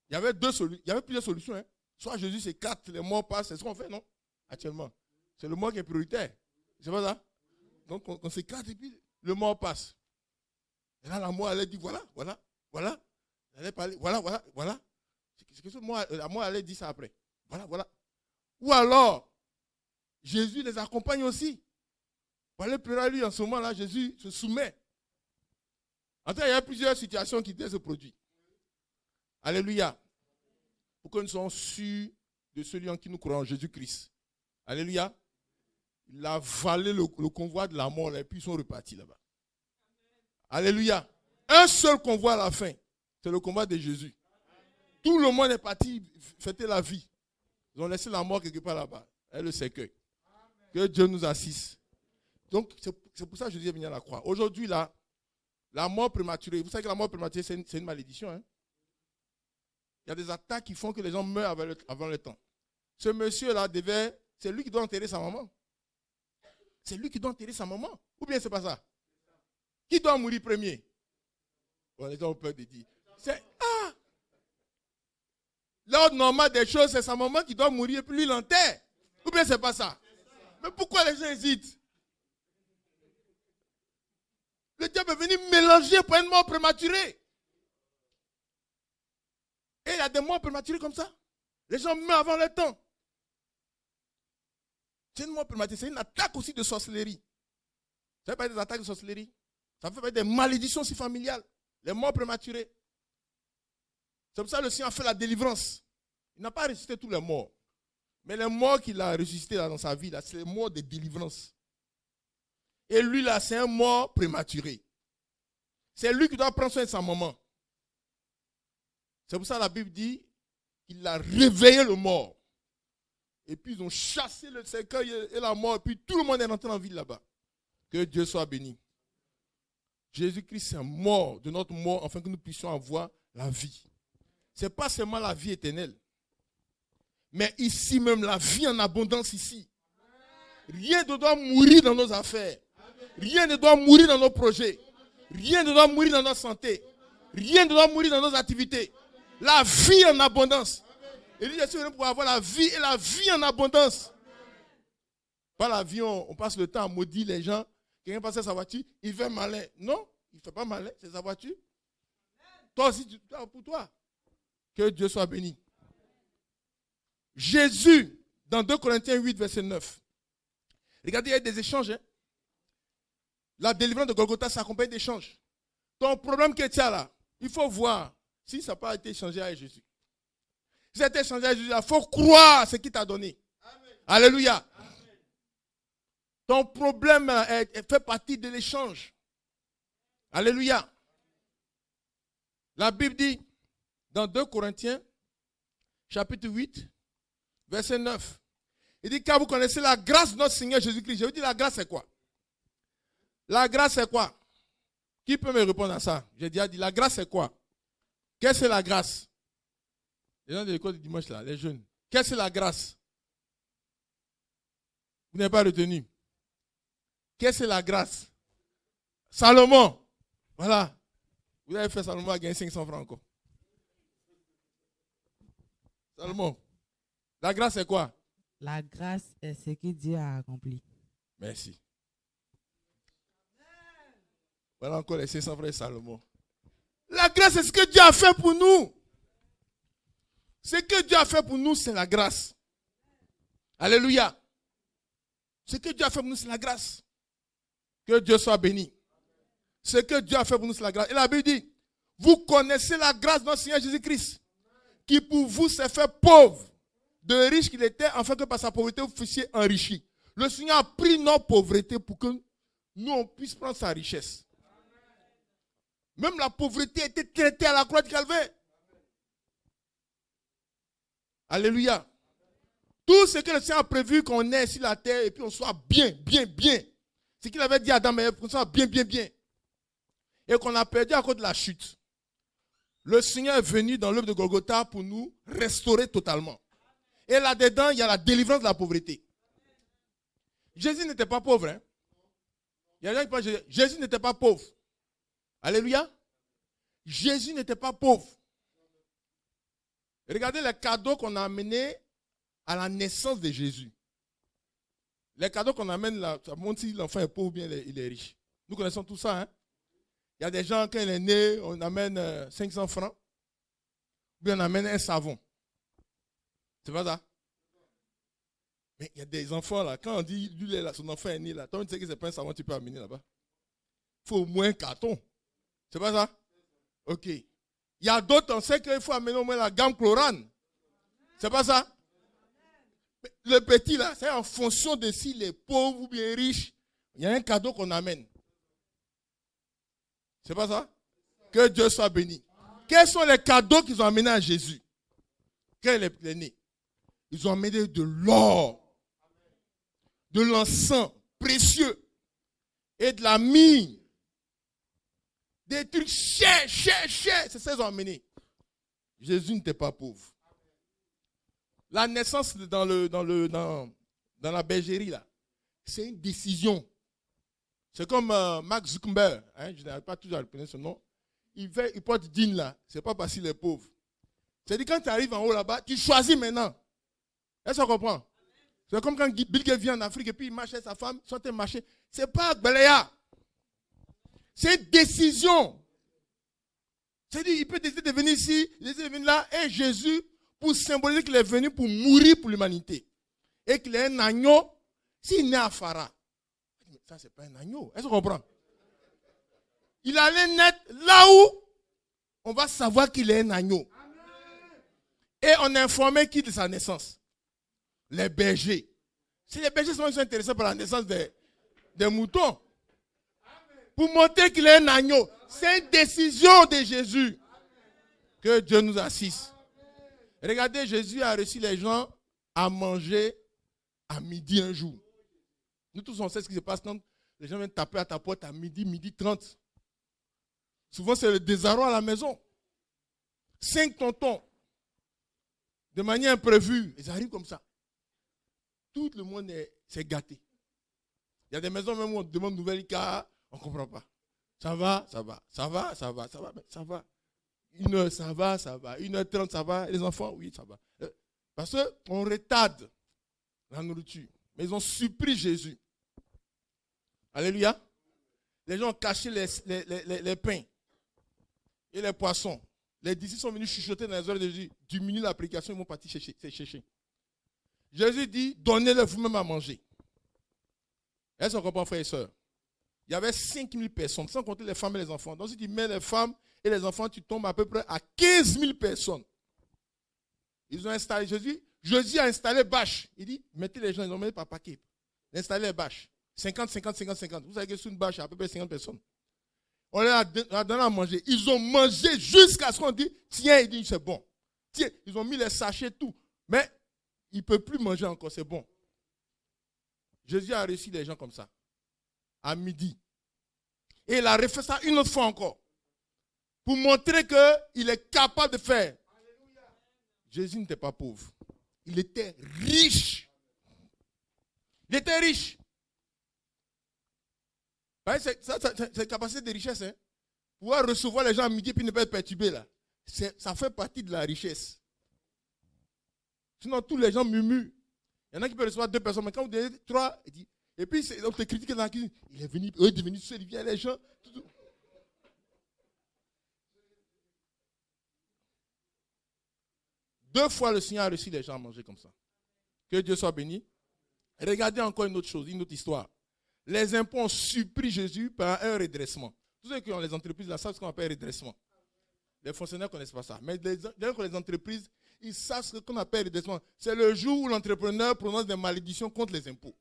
Il y avait plusieurs solutions. Hein. Soit Jésus s'écarte, les morts passent, c'est ce qu'on fait, non? Actuellement. C'est le mort qui est prioritaire. C'est pas ça? Donc on s'écarte et puis le mort passe. Et là, la mort, elle dit, voilà. Elle allait parler, voilà. C'est que la mort allait dire ça après. Voilà. Ou alors, Jésus les accompagne aussi. Pour aller pleurer à lui, en ce moment-là, Jésus se soumet. En tout cas, il y a plusieurs situations qui se produisent. Alléluia. Pour que nous soyons sûrs de celui en qui nous croyons, Jésus-Christ. Alléluia. Il a avalé le convoi de la mort là, et puis ils sont repartis là-bas. Alléluia. Un seul convoi à la fin. C'est le convoi de Jésus. Tout le monde est parti fêter la vie. Ils ont laissé la mort quelque part là-bas. Et le cercueil. Que Dieu nous assiste. Donc, c'est pour ça que Jésus est venu à la croix. Aujourd'hui, là, la mort prématurée. Vous savez que la mort prématurée, c'est une malédiction. Hein? Il y a des attaques qui font que les gens meurent avant le temps. Ce monsieur-là c'est lui qui doit enterrer sa maman. C'est lui qui doit enterrer sa maman. Ou bien c'est pas ça? Qui doit mourir premier? Bon, les gens ont peur de dire. L'ordre normal des choses, c'est sa maman qui doit mourir et puis lui l'enterre. Ou bien c'est pas ça? Mais pourquoi les gens hésitent? Le diable est venu mélanger pour une mort prématurée. Et il y a des morts prématurées comme ça. Les gens meurent avant leur temps. C'est une mort prématurée. C'est une attaque aussi de sorcellerie. Ça fait pas des attaques de sorcellerie. Ça fait des malédictions aussi familiales. Les morts prématurées. C'est pour ça que le Seigneur a fait la délivrance. Il n'a pas ressuscité tous les morts. Mais les morts qu'il a ressuscités dans sa vie, c'est les morts de délivrance. Et lui, là, c'est un mort prématuré. C'est lui qui doit prendre soin de sa maman. C'est pour ça que la Bible dit qu'il a réveillé le mort. Et puis ils ont chassé le cercueil et la mort. Et puis tout le monde est rentré en ville là-bas. Que Dieu soit béni. Jésus-Christ est mort de notre mort afin que nous puissions avoir la vie. Ce n'est pas seulement la vie éternelle. Mais ici même, la vie en abondance ici. Rien ne doit mourir dans nos affaires. Rien ne doit mourir dans nos projets. Rien ne doit mourir dans notre santé. Rien ne doit mourir dans nos activités. La vie en abondance. Il dit, je suis venu pour avoir la vie et la vie en abondance. Pas la vie, on passe le temps à maudire les gens. Quelqu'un passe à sa voiture, il fait malin. Non, il ne fait pas malin, c'est sa voiture. Toi aussi, pour toi. Que Dieu soit béni. Jésus, dans 2 Corinthiens 8, verset 9. Regardez, il y a des échanges. Hein? La délivrance de Golgotha s'accompagne d'échanges. Ton problème que tu as là, il faut voir si ça n'a pas été échangé avec Jésus. Si ça a été échangé avec Jésus, il faut croire ce qu'il t'a donné. Amen. Alléluia. Amen. Ton problème fait partie de l'échange. Alléluia. La Bible dit, dans 2 Corinthiens, chapitre 8, verset 9, il dit, car vous connaissez la grâce de notre Seigneur Jésus-Christ. Je vous dis, la grâce c'est quoi? La grâce c'est quoi? Qui peut me répondre à ça? J'ai déjà dit, la grâce c'est quoi? Qu'est-ce que c'est la grâce? Les gens de l'école du dimanche là, les jeunes. Qu'est-ce que c'est la grâce? Vous n'avez pas retenu. Qu'est-ce que c'est la grâce? Salomon. Voilà. Vous avez fait Salomon a gagné 500 francs encore. Salomon. La grâce c'est quoi? La grâce est ce que Dieu a accompli. Merci. Voilà encore les 500 frères de Salomon. La grâce, c'est ce que Dieu a fait pour nous. Ce que Dieu a fait pour nous, c'est la grâce. Alléluia. Ce que Dieu a fait pour nous, c'est la grâce. Que Dieu soit béni. Ce que Dieu a fait pour nous, c'est la grâce. Et la Bible dit, vous connaissez la grâce de notre Seigneur Jésus-Christ, qui pour vous s'est fait pauvre, de riche qu'il était, afin que par sa pauvreté, vous fussiez enrichis. Le Seigneur a pris nos pauvretés pour que nous, on puisse prendre sa richesse. Même la pauvreté a été traitée à la croix du Calvaire. Alléluia. Tout ce que le Seigneur a prévu qu'on ait sur la terre et puis on soit bien, bien, bien. Ce qu'il avait dit à Adam et Ève, qu'on soit bien, bien, bien. Et qu'on a perdu à cause de la chute. Le Seigneur est venu dans l'œuvre de Golgotha pour nous restaurer totalement. Et là-dedans, il y a la délivrance de la pauvreté. Jésus n'était pas pauvre. Hein? Il y a des gens qui pensent que Jésus n'était pas pauvre. Alléluia. Jésus n'était pas pauvre. Regardez les cadeaux qu'on a amenés à la naissance de Jésus. Les cadeaux qu'on amène là, ça montre si l'enfant est pauvre ou bien il est riche. Nous connaissons tout ça. Hein? Il y a des gens, quand il est né, on amène 500 francs. Ou bien on amène un savon. C'est pas ça? Mais il y a des enfants là, quand on dit, lui, là, son enfant est né là, toi tu sais que c'est pas un savon que tu peux amener là-bas. Il faut au moins un carton. C'est pas ça? Ok. Il y a d'autres, on sait qu'il faut amener au moins la gamme chlorane. C'est pas ça? Le petit là, c'est en fonction de s'il est pauvre ou bien riche. Il y a un cadeau qu'on amène. C'est pas ça? Que Dieu soit béni. Quels sont les cadeaux qu'ils ont amenés à Jésus? Quand il est né? Ils ont amené de l'or, de l'encens précieux et de la myrrhe. Des trucs chers. C'est ça qu'ils ont amené. Jésus n'était pas pauvre. La naissance dans la bergerie, là, c'est une décision. C'est comme Mark Zuckerberg, hein, je n'arrive pas toujours à reconnaître son nom. Il porte Dean là, c'est pas parce qu'il est pauvre. C'est-à-dire quand tu arrives en haut là-bas, tu choisis maintenant. Est-ce qu'on comprend? C'est comme quand Bill Gates vient en Afrique et puis il marche avec sa femme, ils sont marcher. C'est pas Beléa. C'est une décision. C'est-à-dire, il peut décider de venir ici, il décide de venir là, et Jésus, pour symboliser qu'il est venu pour mourir pour l'humanité. Et qu'il est un agneau, s'il naît à Phara. Ça, c'est pas un agneau. Est-ce qu'on comprend? Il allait naître là où on va savoir qu'il est un agneau. Et on a informé qui de sa naissance? Les bergers. Si les bergers sont intéressés par la naissance des moutons, pour montrer qu'il est un agneau. C'est une décision de Jésus. Que Dieu nous assiste. Regardez, Jésus a reçu les gens à manger à midi un jour. Nous tous on sait ce qui se passe quand les gens viennent taper à ta porte à midi 30. Souvent c'est le désarroi à la maison. 5 tontons. De manière imprévue. Ils arrivent comme ça. Tout le monde s'est gâté. Il y a des maisons même où on demande nouvelle car on ne comprend pas. Ça va. 1 heure, ça va. 1h30, ça va. Les enfants, oui, ça va. Parce qu'on retarde la nourriture. Mais ils ont surpris Jésus. Alléluia. Les gens ont caché les pains et les poissons. Les disciples sont venus chuchoter dans les oreilles de Jésus. Diminue la prédication, ils vont partir chercher. Jésus dit, donnez-le vous-même à manger. Est-ce qu'on comprend, frères et sœurs? Il y avait 5000 personnes, sans compter les femmes et les enfants. Donc si tu mets les femmes et les enfants, tu tombes à peu près à 15 000 personnes. Ils ont installé Jésus a installé bâche. Il dit, mettez les gens, ils ont mis par paquet. Installez les bâches. 50. Vous savez que sur une bâche, il y a à peu près 50 personnes. On leur a donné à manger. Ils ont mangé jusqu'à ce qu'on dit, tiens, il dit, c'est bon. Tiens, ils ont mis les sachets, tout. Mais il ne peut plus manger encore, c'est bon. Jésus a reçu les gens comme ça, à midi. Et il a refait ça une autre fois encore, pour montrer qu'il est capable de faire. Jésus n'était pas pauvre. Il était riche. Il était riche. C'est capacité de richesse. Hein? Pouvoir recevoir les gens à midi et puis ne pas être perturbé là. Ça fait partie de la richesse. Sinon, tous les gens murmurent. Il y en a qui peuvent recevoir 2 personnes, mais quand vous donnez 3, et puis on te critique dans la cuisine. Il est devenu seul, il vient les gens. Tout. 2 fois le Seigneur a reçu les gens à manger comme ça. Que Dieu soit béni. Regardez encore une autre chose, une autre histoire. Les impôts ont surpris Jésus par un redressement. Tous ceux qui ont les entreprises là savent ce qu'on appelle redressement. Les fonctionnaires ne connaissent pas ça. Mais les entreprises, ils savent ce qu'on appelle redressement. C'est le jour où l'entrepreneur prononce des malédictions contre les impôts.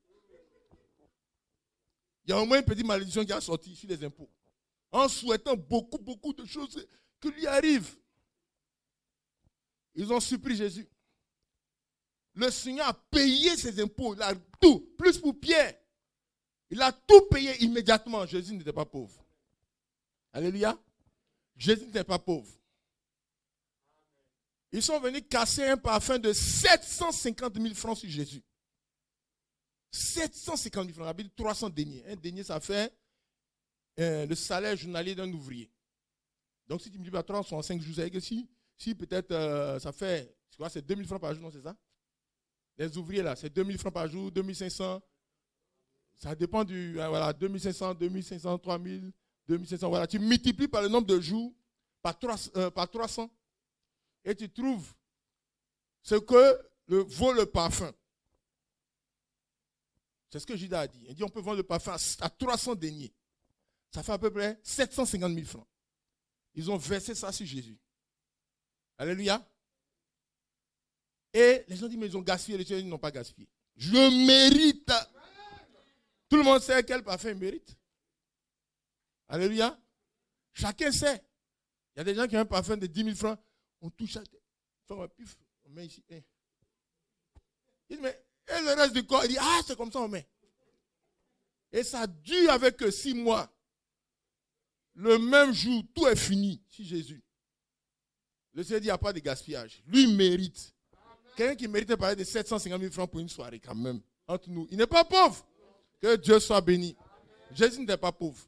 Il y a au moins une petite malédiction qui a sorti sur les impôts. En souhaitant beaucoup de choses qui lui arrivent. Ils ont surpris Jésus. Le Seigneur a payé ses impôts. Il a tout. Plus pour Pierre. Il a tout payé immédiatement. Jésus n'était pas pauvre. Alléluia. Jésus n'était pas pauvre. Ils sont venus casser un parfum de 750 000 francs sur Jésus. 750 000 francs. Ça veut dire 300 deniers. Un denier, ça fait le salaire journalier d'un ouvrier. Donc si tu me dis 365 jours, c'est que si peut-être ça fait, c'est 2000 francs par jour, non, c'est ça? Les ouvriers là, c'est 2000 francs par jour, 2500. Ça dépend du, voilà, 2500, 3000, 2500. Voilà, tu multiplies par le nombre de jours, par 300. Et tu trouves ce que vaut le parfum. C'est ce que Judas a dit. Il dit on peut vendre le parfum à 300 deniers. Ça fait à peu près 750 000 francs. Ils ont versé ça sur Jésus. Alléluia. Et les gens disent mais ils ont gaspillé. Les gens n'ont pas gaspillé. Je mérite. Tout le monde sait quel parfum il mérite. Alléluia. Chacun sait. Il y a des gens qui ont un parfum de 10 000 francs. On touche à on met ici. Il dit, mais et le reste du corps, il dit, ah, c'est comme ça, on met. Et ça dure avec 6 mois. Le même jour, tout est fini chez Jésus. Le Seigneur dit, il n'y a pas de gaspillage. Lui, il mérite. Quelqu'un qui mérite de parler de 750 000 francs pour une soirée, quand même, entre nous. Il n'est pas pauvre. Que Dieu soit béni. Jésus n'était pas pauvre.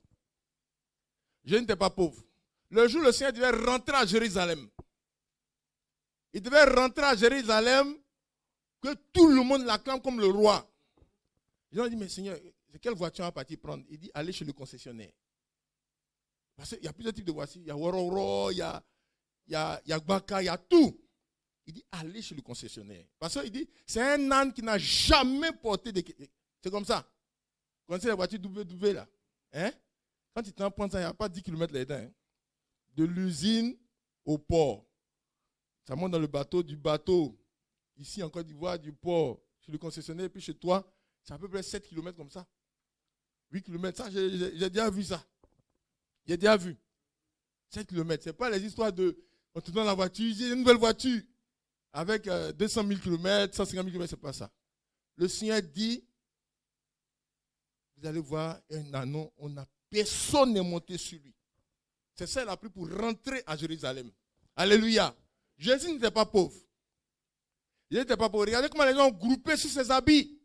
Jésus n'était pas pauvre. Le jour où le Seigneur devait rentrer à Jérusalem, il devait rentrer à Jérusalem, que tout le monde l'acclame comme le roi. Les gens disent, mais Seigneur, c'est quelle voiture on va partir prendre? Il dit, allez chez le concessionnaire. Parce qu'il y a plusieurs types de voitures. Il y a Wororo, il y a Gbaka, il y a tout. Il dit, allez chez le concessionnaire. Parce qu'il dit, c'est un âne qui n'a jamais porté de... C'est comme ça. Vous connaissez les voitures W là? Hein? Quand tu t'en prends ça, il n'y a pas 10 km là-dedans. Hein? De l'usine au port. Ça monte dans le bateau, du bateau, ici en Côte d'Ivoire, du port, chez le concessionnaire, puis chez toi, c'est à peu près 7 km comme ça. 8 km, ça, j'ai déjà vu ça. J'ai déjà vu. 7 km, ce n'est pas les histoires de, on te donne la voiture, j'ai une nouvelle voiture, avec 200 000 km, 150 000 km, ce n'est pas ça. Le Seigneur dit, vous allez voir un anon, personne n'est monté sur lui. C'est ça, il a pris pour rentrer à Jérusalem. Alléluia. Jésus n'était pas pauvre. Il n'était pas pauvre. Regardez comment les gens ont groupé sur ses habits.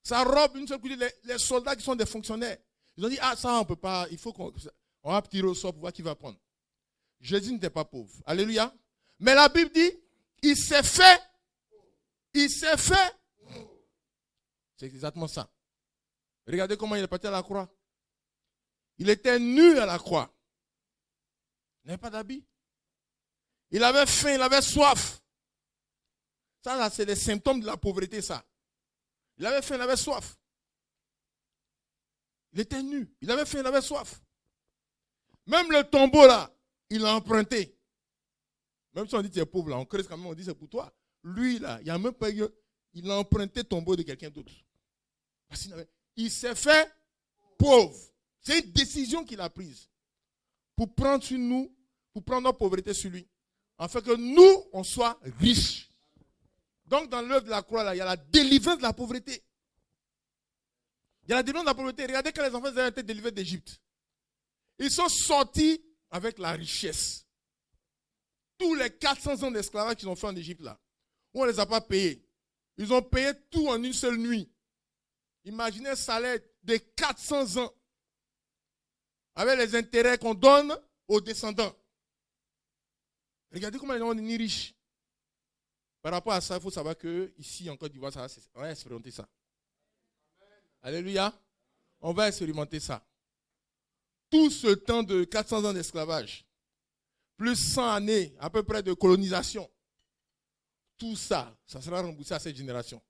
Sa robe, une seule couleur, les soldats qui sont des fonctionnaires. Ils ont dit, ah ça on ne peut pas, il faut qu'on va tirer au sort pour voir qui va prendre. Jésus n'était pas pauvre. Alléluia. Mais la Bible dit Il s'est fait. Il s'est fait. C'est exactement ça. Regardez comment il est parti à la croix. Il était nu à la croix. Il n'avait pas d'habit. Il avait faim, il avait soif. Ça, là, c'est les symptômes de la pauvreté, ça. Il avait faim, il avait soif. Il était nu. Il avait faim, il avait soif. Même le tombeau, là, il a emprunté. Même si on dit que tu es pauvre, là, on creuse quand même, on dit c'est pour toi. Lui, là, il a même pas eu, il a emprunté le tombeau de quelqu'un d'autre. Parce qu'il s'est fait pauvre. C'est une décision qu'il a prise. Pour prendre sur nous, pour prendre notre pauvreté sur lui. Afin que nous, on soit riches. Donc, dans l'œuvre de la croix, là, il y a la délivrance de la pauvreté. Il y a la délivrance de la pauvreté. Regardez quand les enfants ont été délivrés d'Égypte. Ils sont sortis avec la richesse. Tous les 400 ans d'esclavage qu'ils ont fait en Égypte, là, où on ne les a pas payés. Ils ont payé tout en une seule nuit. Imaginez un salaire de 400 ans. Avec les intérêts qu'on donne aux descendants. Regardez comment les gens sont devenus riches. Par rapport à ça, il faut savoir qu'ici, en Côte d'Ivoire, on va expérimenter ça. Alléluia. On va expérimenter ça. Tout ce temps de 400 ans d'esclavage, plus 100 années à peu près de colonisation, tout ça, ça sera remboursé à cette génération.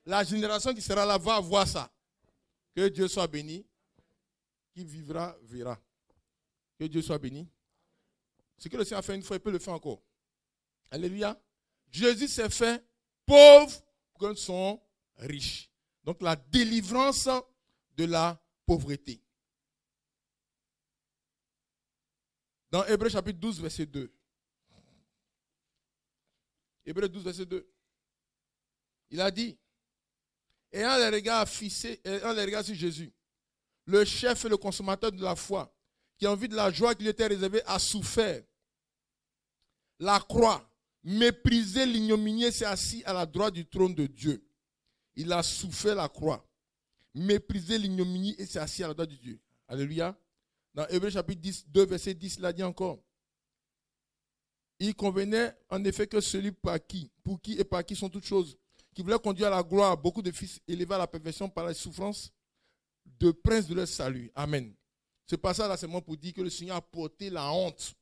La génération qui sera là va voir ça. Que Dieu soit béni. Qui vivra, verra. Que Dieu soit béni. Ce que le Seigneur a fait une fois, il peut le faire encore. Alléluia. Jésus s'est fait pauvre pour qu'ils soient riches. Donc la délivrance de la pauvreté. Dans Hébreux chapitre 12, verset 2. Hébreux 12, verset 2. Il a dit, ayant les regards fixés, ayant les regards sur Jésus, le chef et le consommateur de la foi, qui en vue de la joie qui lui était réservée, a souffert la croix, méprisé l'ignominie et s'est assis à la droite du trône de Dieu. Il a souffert la croix, méprisé l'ignominie et s'est assis à la droite de Dieu. Alléluia. Dans Hébreux chapitre 10, 2, verset 10, il a dit encore. Il convenait en effet que celui pour qui et par qui sont toutes choses, qui voulait conduire à la gloire beaucoup de fils élevés à la perfection par la souffrance de prince de leur salut. Amen. Ce passage-là, c'est moi pour dire que le Seigneur a porté la honte.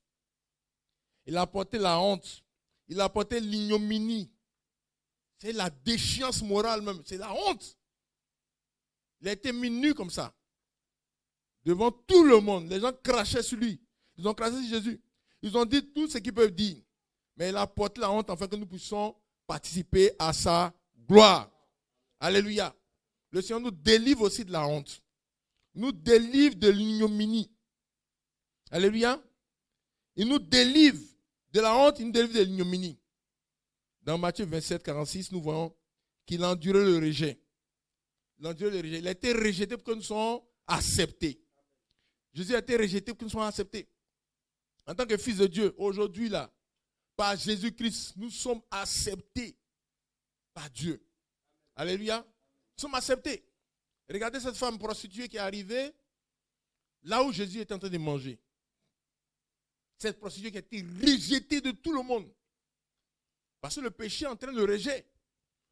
Il a porté la honte. Il a porté l'ignominie. C'est la déchéance morale même. C'est la honte. Il a été mis nu comme ça. Devant tout le monde. Les gens crachaient sur lui. Ils ont craché sur Jésus. Ils ont dit tout ce qu'ils peuvent dire. Mais il a porté la honte afin que nous puissions participer à sa gloire. Alléluia. Le Seigneur nous délivre aussi de la honte. Nous délivre de l'ignominie. Alléluia. Il nous délivre de la honte, il nous délivre de l'ignominie. Dans Matthieu 27, 46, nous voyons qu'il a enduré le rejet. Il a enduré le rejet. Il a été rejeté pour que nous soyons acceptés. Jésus a été rejeté pour que nous soyons acceptés. En tant que fils de Dieu, aujourd'hui, là, par Jésus-Christ, nous sommes acceptés par Dieu. Alléluia. Nous sommes acceptés. Regardez cette femme prostituée qui est arrivée là où Jésus était en train de manger. Cette prostituée qui a été rejetée de tout le monde. Parce que le péché entraîne le rejet.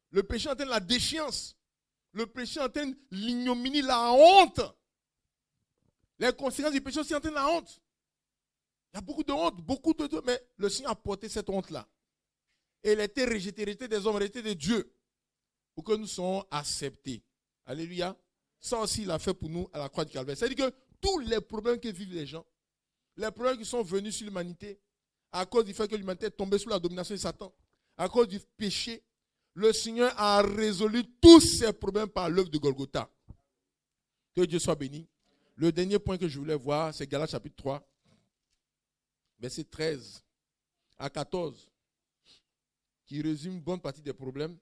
Le péché entraîne la déchéance. Le péché entraîne l'ignominie, la honte. Les conséquences du péché aussi entraînent la honte. Il y a beaucoup de honte, mais le Seigneur a porté cette honte-là. Et elle a été rejetée des hommes, rejetée de Dieu. Pour que nous soyons acceptés. Alléluia. Ça aussi, il a fait pour nous à la croix du Calvaire. C'est-à-dire que tous les problèmes que vivent les gens, les problèmes qui sont venus sur l'humanité, à cause du fait que l'humanité est tombée sous la domination de Satan, à cause du péché, le Seigneur a résolu tous ces problèmes par l'œuvre de Golgotha. Que Dieu soit béni. Le dernier point que je voulais voir, c'est Galates chapitre 3, verset 13 à 14, qui résume une bonne partie des problèmes.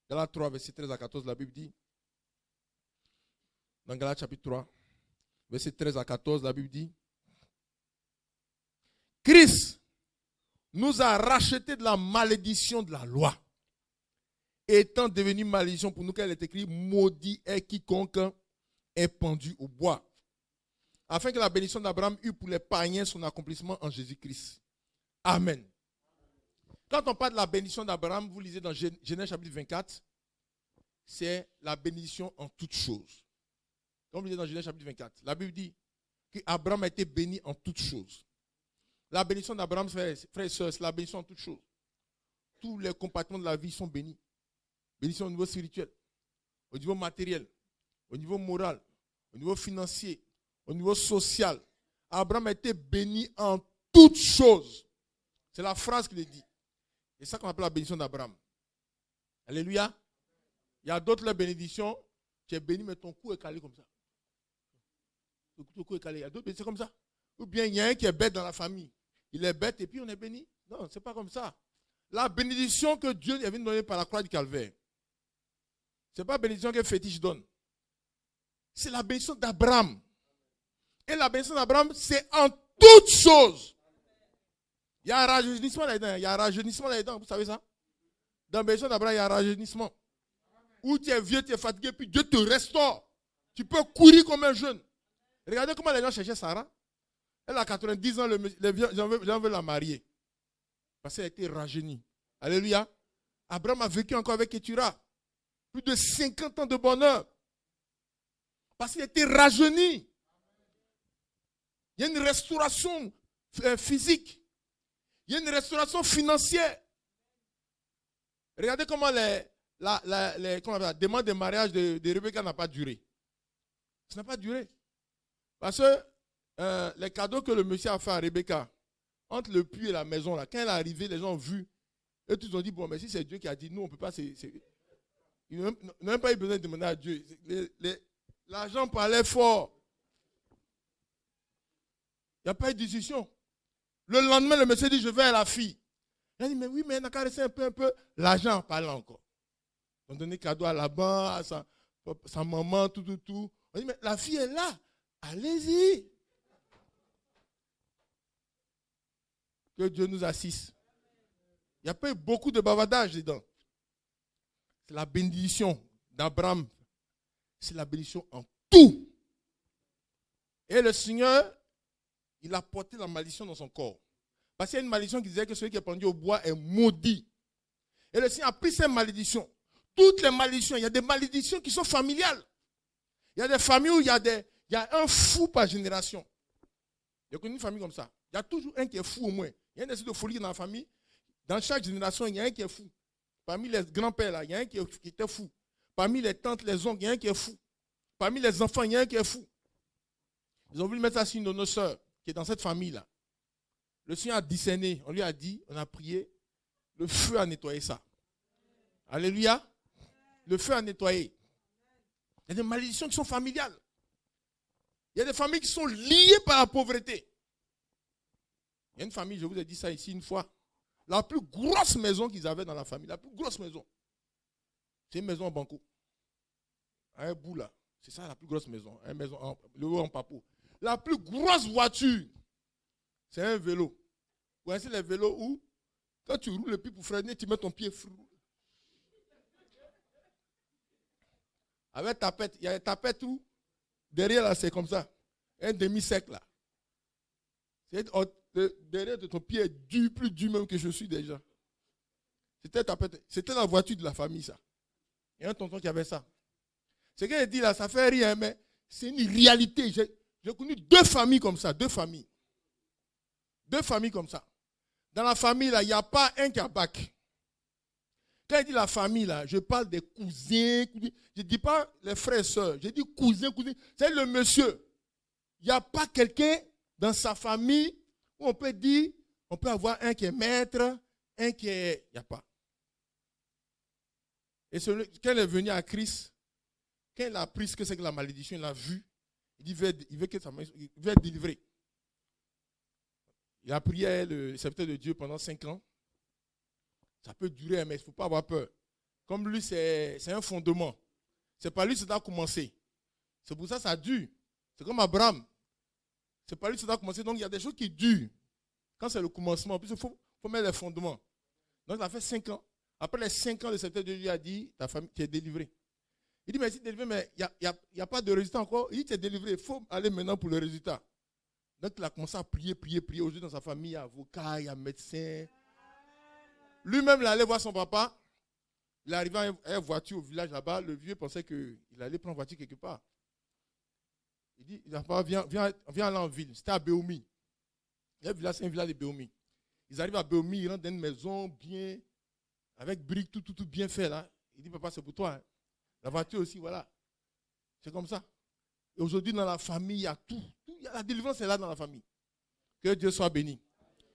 Galates 3, verset 13 à 14, la Bible dit, dans Galates chapitre 3, verset 13 à 14, la Bible dit, Christ nous a rachetés de la malédiction de la loi, étant devenu malédiction pour nous, car il est écrit, maudit est quiconque est pendu au bois, afin que la bénédiction d'Abraham eût pour les païens son accomplissement en Jésus-Christ. Amen. Quand on parle de la bénédiction d'Abraham, vous lisez dans Genèse chapitre 24, c'est la bénédiction en toutes choses. Comme vous lisez dans Genèse chapitre 24, la Bible dit qu'Abraham a été béni en toutes choses. La bénédiction d'Abraham, frères et sœurs, c'est la bénédiction en toutes choses. Tous les compartiments de la vie sont bénis. Bénédiction au niveau spirituel, au niveau matériel, au niveau moral, au niveau financier, au niveau social. Abraham a été béni en toutes choses. C'est la phrase qu'il dit. C'est ça qu'on appelle la bénédiction d'Abraham. Alléluia. Il y a d'autres bénédictions. Tu es béni, mais ton cou est calé comme ça. Ton cou est calé. Il y a d'autres bénédictions comme ça. Ou bien il y a un qui est bête dans la famille. Il est bête et puis on est béni. Non, ce n'est pas comme ça. La bénédiction que Dieu est venu donner par la croix du calvaire, ce n'est pas la bénédiction que fétiche donne. C'est la bénédiction d'Abraham. Et la bénédiction d'Abraham, c'est en toutes choses. Il y a un rajeunissement là-dedans. Il y a un rajeunissement là-dedans. Vous savez ça? Dans la bénédiction d'Abraham, il y a un rajeunissement. Où tu es vieux, tu es fatigué, puis Dieu te restaure. Tu peux courir comme un jeune. Regardez comment les gens cherchaient Sarah. Elle a 90 ans, les gens veulent la marier. Parce qu'elle a été rajeunie. Alléluia. Abraham a vécu encore avec Ketura. Plus de 50 ans de bonheur. Parce qu'il a été rajeuni. Il y a une restauration physique. Il y a une restauration financière. Regardez comment la demande de mariage de Rebecca n'a pas duré. Ça n'a pas duré. Parce que les cadeaux que le monsieur a fait à Rebecca, entre le puits et la maison, là, quand elle est arrivée, les gens ont vu. Et tous ont dit, bon, mais si c'est Dieu qui a dit, nous, on ne peut pas. Ils n'ont même pas eu besoin de demander à Dieu. L'argent parlait fort. Il n'y a pas eu de discussion. Le lendemain, le monsieur dit, je vais à la fille. Il a dit, mais oui, mais il n'a qu'à rester un peu. L'argent parlait encore. On donnait cadeau à la banque, à sa maman, tout. On dit, mais la fille est là. Allez-y. Que Dieu nous assiste. Il n'y a pas eu beaucoup de bavardage dedans. C'est la bénédiction d'Abraham. C'est la bénédiction en tout. Et le Seigneur, il a porté la malédiction dans son corps. Parce qu'il y a une malédiction qui disait que celui qui est pendu au bois est maudit. Et le Seigneur a pris ces malédictions. Toutes les malédictions, il y a des malédictions qui sont familiales. Il y a des familles où il y a un fou par génération. J'ai connu une famille comme ça. Il y a toujours un qui est fou au moins. Il y a une espèce de folie dans la famille. Dans chaque génération, il y a un qui est fou. Parmi les grands-pères, là, il y a un qui était fou. Parmi les tantes, les oncles, il y a un qui est fou. Parmi les enfants, il y a un qui est fou. Ils ont voulu mettre ça sur une de nos sœurs qui est dans cette famille-là. Le Seigneur a discerné. On lui a dit, on a prié. Le feu a nettoyé ça. Alléluia. Le feu a nettoyé. Il y a des malédictions qui sont familiales. Il y a des familles qui sont liées par la pauvreté. Il y a une famille, je vous ai dit ça ici une fois. La plus grosse maison qu'ils avaient dans la famille, la plus grosse maison, c'est une maison en banco. À un bout là. C'est ça la plus grosse maison. Une maison le haut en papo. La plus grosse voiture, c'est un vélo. Vous connaissez les vélos où, quand tu roules le pied pour freiner, tu mets ton pied frou. Avec tapette, il y a une tapette où, derrière là, c'est comme ça. Un demi-sec là. Derrière de ton pied est dur, plus dur même que je suis déjà. C'était la voiture de la famille, ça. Il y a un tonton qui avait ça. Ce qu'elle dit là, ça fait rien, mais c'est une réalité. J'ai connu deux familles comme ça, deux familles. Deux familles comme ça. Dans la famille, là, il n'y a pas un qui a bac. Quand je dis la famille, là, je parle des cousins. Je ne dis pas les frères et sœurs. Je dis cousins. C'est le monsieur. Il n'y a pas quelqu'un dans sa famille où on peut dire, on peut avoir un qui est maître, un qui est... Il n'y a pas. Et quand il est venu à Christ, quand il a appris ce que c'est que la malédiction, il a vu, il dit, il veut être délivré. Il a prié le serviteur de Dieu pendant 5 ans. Ça peut durer, mais il ne faut pas avoir peur. Comme lui, c'est un fondement. Ce n'est pas lui qui doit commencer. C'est pour ça que ça dure. C'est comme Abraham. Ce n'est pas lui qui doit commencer. Donc, il y a des choses qui durent. Quand c'est le commencement, il faut mettre les fondements. Donc, ça fait 5 ans. Après les 5 ans, le serviteur de Dieu lui a dit, ta famille, tu es délivré. Il dit, mais si tu es délivré, mais il n'y a pas de résultat encore. Il dit, tu es délivré. Il faut aller maintenant pour le résultat. Donc, il a commencé à prier. Aujourd'hui, dans sa famille, il y a avocat, il y a médecin. Lui-même, il allait voir son papa. Il est arrivé à une voiture au village là-bas. Le vieux pensait qu'il allait prendre une voiture quelque part. Il dit, papa, viens aller en ville. C'était à Béoumi. Le village, c'est un village de Béoumi. Ils arrivent à Béoumi, ils rentrent dans une maison bien, avec briques, tout bien fait là. Il dit, papa, c'est pour toi. Hein. La voiture aussi, voilà. C'est comme ça. Et aujourd'hui, dans la famille, il y a tout. La délivrance est là dans la famille. Que Dieu soit béni.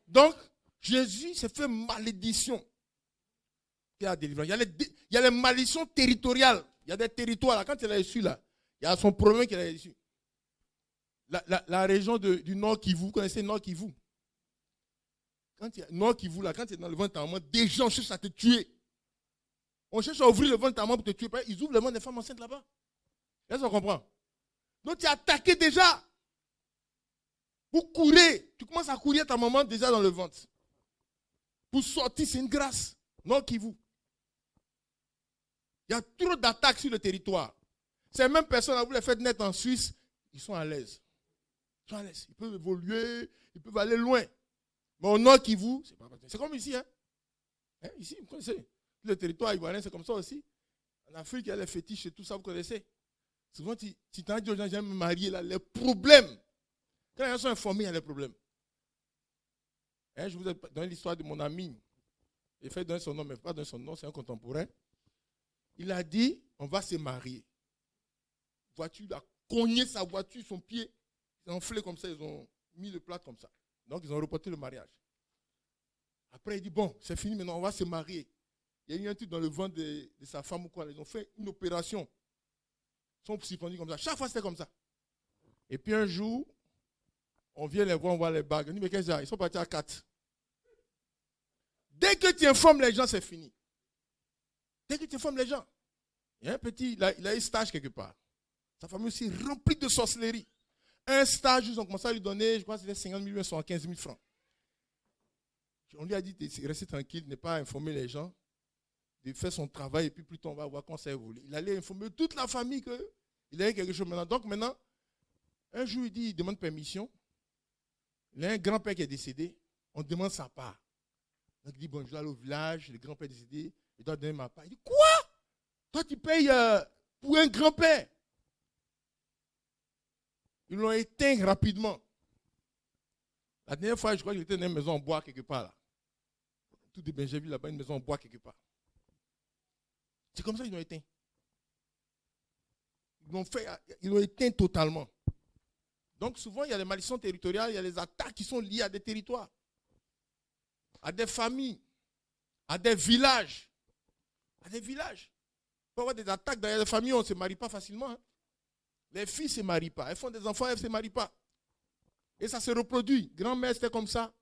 Donc, Jésus s'est fait malédiction. Il y a les malédictions territoriales. Il y a des territoires. Là. Quand il a reçu, là, il y a son problème qu'il a reçu. La région du Nord Kivu, vous connaissez Nord Kivu? Nord Kivu, là, quand tu es dans le ventre en des gens cherchent à te tuer. On cherche à ouvrir le ventre en pour te tuer. Ils ouvrent le ventre des femmes enceintes là-bas. Est-ce qu'on comprend? Donc tu es attaqué déjà. Vous courez. Tu commences à courir ta maman déjà dans le ventre. Pour sortir, c'est une grâce. Nord Kivu. Il y a trop d'attaques sur le territoire. Ces mêmes personnes, là, vous les faites naître en Suisse, ils sont à l'aise. Ils sont à l'aise. Ils peuvent évoluer, ils peuvent aller loin. Mais au Nord Kivu, c'est pas pareil. C'est comme ici. Hein? Ici, vous connaissez. Le territoire ivoirien, c'est comme ça aussi. En Afrique, il y a les fétiches et tout ça, vous connaissez. Souvent, tu t'en dis aux gens, j'aime me marier, là, les problèmes. Quand les gens sont informés, il y a des problèmes. Je vous ai donné l'histoire de mon ami. Il fait donner son nom, mais pas donner son nom, c'est un contemporain. Il a dit, on va se marier. Voiture, il a cogné sa voiture, son pied. Ils ont enflé comme ça, ils ont mis le plat comme ça. Donc, ils ont reporté le mariage. Après, il dit, bon, c'est fini, maintenant, on va se marier. Il y a eu un truc dans le ventre de sa femme ou quoi. Ils ont fait une opération. Ils sont suspendus comme ça. Chaque fois, c'était comme ça. Et puis, un jour, on vient les voir, on voit les bagues. On dit, mais qu'est-ce que c'est? Ils sont partis à 4. Dès que tu informes les gens, c'est fini. Dès que tu informes les gens. Il y a un petit, il a un stage quelque part. Sa famille aussi remplie de sorcellerie. Un stage, ils ont commencé à lui donner, je crois que c'était 50 000 ou 115 000 francs. On lui a dit de rester tranquille, ne pas informer les gens, de faire son travail, et puis plus tard on va voir quand ça évolue. Il allait informer toute la famille qu'il avait quelque chose maintenant. Donc maintenant, un jour il demande permission. Il a un grand-père qui est décédé, on demande sa part. Donc il dit, bon, je dois aller au village, le grand-père est décédé, il doit donner ma part. Il dit, quoi? Toi tu payes pour un grand-père? Ils l'ont éteint rapidement. La dernière fois, je crois qu'il était dans une maison en bois quelque part là. Tout de Benjaville là-bas, une maison en bois quelque part. C'est comme ça qu'ils l'ont éteint. Ils l'ont éteint totalement. Donc souvent, il y a les malédictions territoriales, il y a les attaques qui sont liées à des territoires, à des familles, à des villages. À des villages. Il peut y avoir des attaques dans les familles, on ne se marie pas facilement. Hein. Les filles ne se marient pas. Elles font des enfants, elles ne se marient pas. Et ça se reproduit. Grand-mère, c'était comme ça.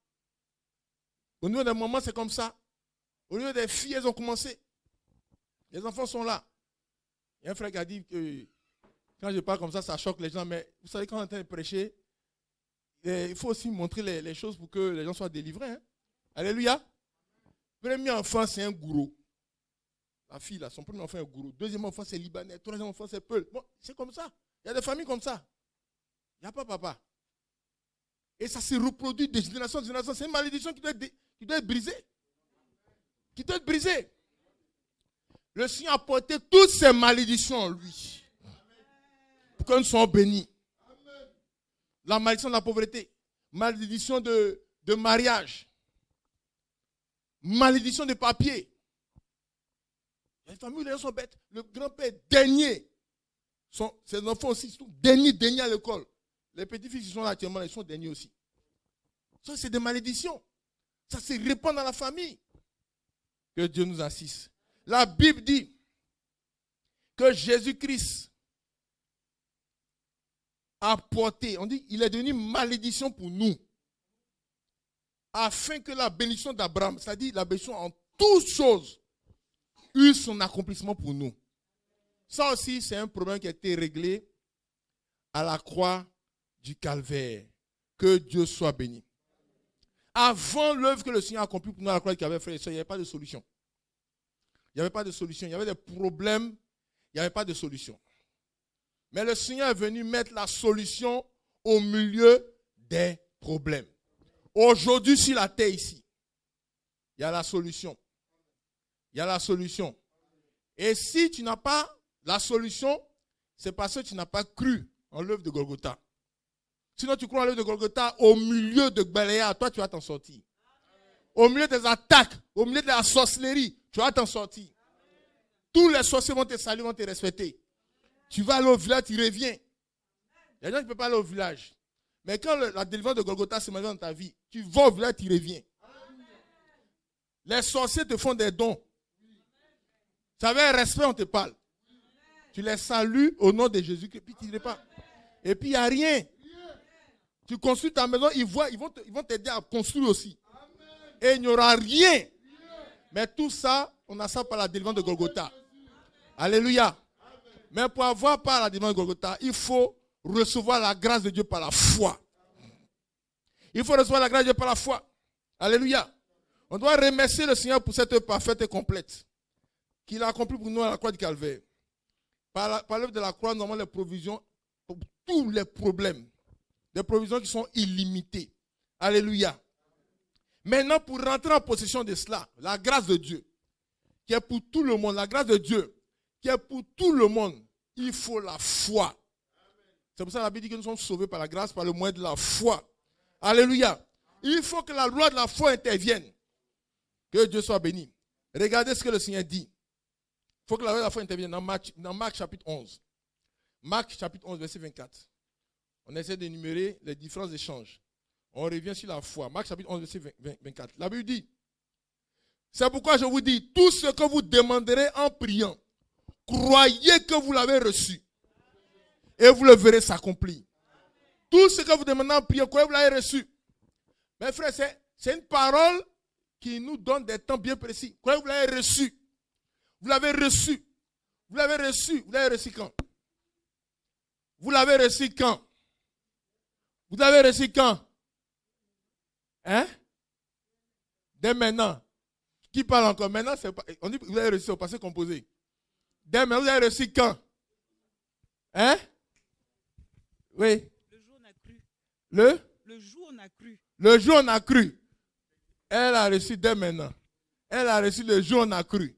Au niveau des mamans, c'est comme ça. Au niveau des filles, elles ont commencé. Les enfants sont là. Il y a un frère qui a dit que quand je parle comme ça, ça choque les gens. Mais vous savez, quand on est en train de prêcher, il faut aussi montrer les choses pour que les gens soient délivrés. Hein? Alléluia. Premier enfant, c'est un gourou. La fille, là, son premier enfant est gourou. Deuxième enfant, c'est libanais. Troisième enfant, c'est Peul. Bon, c'est comme ça. Il y a des familles comme ça. Il n'y a pas papa. Et ça se reproduit de génération en génération. C'est une malédiction qui doit être brisée. Qui doit être brisée. Le Seigneur a porté toutes ces malédictions en lui. Pour que nous soyons bénis. La malédiction de la pauvreté. Malédiction de mariage. Malédiction de papier. Les familles, les gens sont bêtes. Le grand-père dernier. Ses enfants aussi sont derniers à l'école. Les petits-fils qui sont là actuellement, ils sont derniers aussi. Ça, c'est des malédictions. Ça se répand dans la famille. Que Dieu nous assiste. La Bible dit que Jésus-Christ a porté, on dit, il est devenu malédiction pour nous. Afin que la bénédiction d'Abraham, c'est-à-dire la bénédiction en toutes choses, eut son accomplissement pour nous. Ça aussi, c'est un problème qui a été réglé à la croix du calvaire. Que Dieu soit béni. Avant l'œuvre que le Seigneur a accomplie pour nous à la croix du calvaire, frère et soeur, il n'y avait pas de solution. Il n'y avait pas de solution. Il y avait des problèmes. Il n'y avait pas de solution. Mais le Seigneur est venu mettre la solution au milieu des problèmes. Aujourd'hui, sur la terre ici, il y a la solution. il y a la solution. Et si tu n'as pas la solution, c'est parce que tu n'as pas cru en l'œuvre de Golgotha. Sinon, tu crois en l'œuvre de Golgotha, au milieu de Baléa, toi, tu vas t'en sortir. Au milieu des attaques, au milieu de la sorcellerie, tu vas t'en sortir. Tous les sorciers vont te saluer, vont te respecter. Tu vas aller au village, tu reviens. Il y a des gens qui ne peuvent pas aller au village. Mais quand la délivrance de Golgotha se manifeste dans ta vie, tu vas au village, tu reviens. Les sorciers te font des dons. Tu avais un respect, on te parle. Tu les salues au nom de Jésus, puis tu ne dis pas. Et puis il n'y a rien. Tu construis ta maison, ils vont t'aider à construire aussi. Et il n'y aura rien. Mais tout ça, on a ça par la délivrance de Golgotha. Alléluia. Mais pour avoir par la délivrance de Golgotha, il faut recevoir la grâce de Dieu par la foi. Il faut recevoir la grâce de Dieu par la foi. Alléluia. On doit remercier le Seigneur pour cette œuvre parfaite et complète qu'il a accomplie pour nous à la croix du Calvaire. Par l'œuvre de la croix, nous avons les provisions pour tous les problèmes. Des provisions qui sont illimitées. Alléluia. Maintenant, pour rentrer en possession de cela, la grâce de Dieu, qui est pour tout le monde, la grâce de Dieu, qui est pour tout le monde, il faut la foi. C'est pour ça que la Bible dit que nous sommes sauvés par la grâce, par le moyen de la foi. Alléluia. Il faut que la loi de la foi intervienne. Que Dieu soit béni. Regardez ce que le Seigneur dit. Il faut que la loi de la foi intervienne dans Marc chapitre 11. Marc chapitre 11, verset 24. On essaie d'énumérer les différents échanges. On revient sur la foi. Marc chapitre 11, verset 24. La Bible dit, c'est pourquoi je vous dis, tout ce que vous demanderez en priant, croyez que vous l'avez reçu. Et vous le verrez s'accomplir. Tout ce que vous demandez en priant, croyez que vous l'avez reçu. Mes frères, c'est une parole qui nous donne des temps bien précis. Croyez que vous l'avez reçu. Vous l'avez reçu. Vous l'avez reçu. Vous l'avez reçu quand? Vous l'avez reçu quand? Vous l'avez reçu quand? Hein? Dès maintenant. Qui parle encore? Maintenant, on dit que vous avez reçu au passé composé. Dès maintenant, vous avez reçu quand? Hein? Oui. Le jour on a cru. Le jour on a cru. Le jour on a cru. Elle a reçu dès maintenant. Elle a reçu le jour on a cru.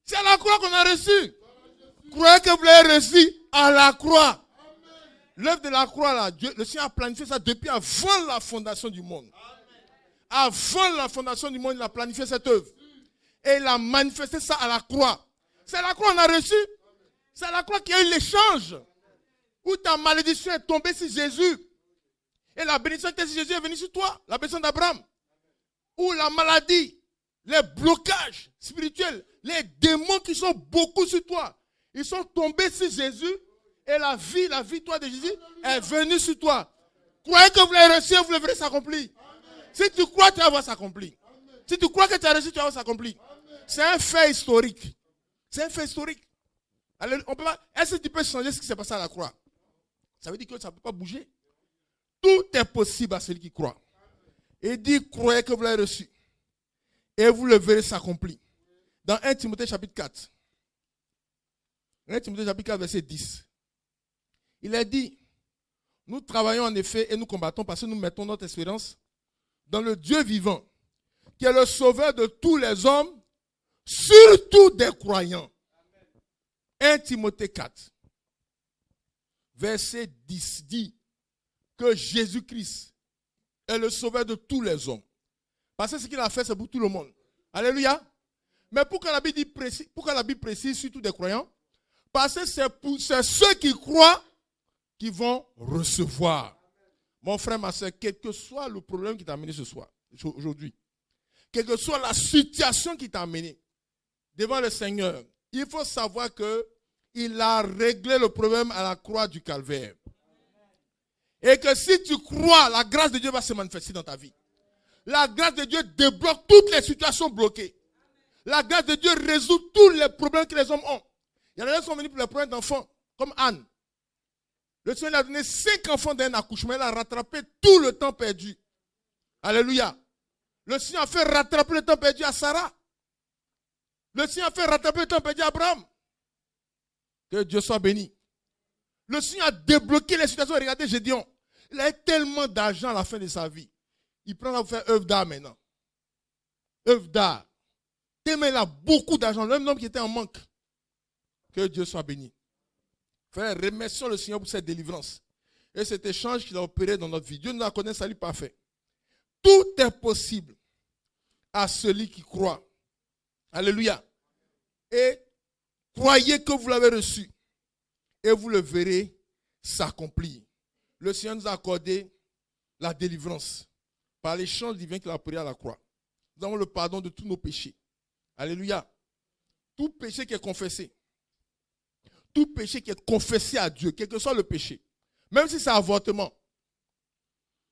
C'est à la croix qu'on a reçu. Croyez que vous l'avez reçu à la croix. L'œuvre de la croix, là, Dieu, le Seigneur a planifié ça depuis avant la fondation du monde. Avant la fondation du monde, il a planifié cette œuvre. Et il a manifesté ça à la croix. C'est à la croix qu'on a reçu. C'est à la croix qu'il y a eu l'échange. Où ta malédiction est tombée sur Jésus. Et la bénédiction qui était sur Jésus est venue sur toi. La bénédiction d'Abraham. Où la maladie, les blocages spirituels, les démons qui sont beaucoup sur toi, ils sont tombés sur Jésus. Et la victoire de Jésus est venue sur toi. Croyez que vous l'avez reçu, vous le verrez s'accomplir. Si tu crois, tu vas voir s'accomplir. Si tu crois que tu as reçu, tu vas voir s'accomplir. C'est un fait historique. C'est un fait historique. Alors, on peut pas, est-ce que tu peux changer ce qui s'est passé à la croix? Ça veut dire que ça ne peut pas bouger. Tout est possible à celui qui croit. Et dit, croyez que vous l'avez reçu. Et vous le verrez s'accomplir. Dans 1 Timothée chapitre 4. 1 Timothée chapitre 4, verset 10. Il a dit, nous travaillons en effet et nous combattons parce que nous mettons notre espérance dans le Dieu vivant, qui est le sauveur de tous les hommes, surtout des croyants. 1 Timothée 4, verset 10 dit que Jésus-Christ est le sauveur de tous les hommes. Parce que ce qu'il a fait, c'est pour tout le monde. Alléluia. Mais pourquoi la Bible précise surtout des croyants? Parce que c'est ceux qui croient qui vont recevoir. Mon frère, ma soeur, quel que soit le problème qui t'a amené aujourd'hui, quelle que soit la situation qui t'a amené devant le Seigneur, il faut savoir qu'il a réglé le problème à la croix du Calvaire. Et que si tu crois, la grâce de Dieu va se manifester dans ta vie. La grâce de Dieu débloque toutes les situations bloquées. La grâce de Dieu résout tous les problèmes que les hommes ont. Il y en a qui sont venus pour les problèmes d'enfants, comme Anne. Le Seigneur a donné 5 enfants d'un accouchement. Il a rattrapé tout le temps perdu. Alléluia. Le Seigneur a fait rattraper le temps perdu à Sarah. Le Seigneur a fait rattraper le temps perdu à Abraham. Que Dieu soit béni. Le Seigneur a débloqué les situations. Regardez Gédéon. Il a eu tellement d'argent à la fin de sa vie. Il prend à vous faire œuvre d'art maintenant. Œuvre d'art. Tellement il a beaucoup d'argent. Le même homme qui était en manque. Que Dieu soit béni. Frère, remercions le Seigneur pour cette délivrance. Et cet échange qu'il a opéré dans notre vie. Dieu nous a accordé un salut parfait. Tout est possible à celui qui croit. Alléluia. Et croyez que vous l'avez reçu. Et vous le verrez s'accomplir. Le Seigneur nous a accordé la délivrance par l'échange divin qu'il a opéré à la croix. Nous avons le pardon de tous nos péchés. Alléluia. Tout péché qui est confessé. Tout péché qui est confessé à Dieu, quel que soit le péché. Même si c'est avortement.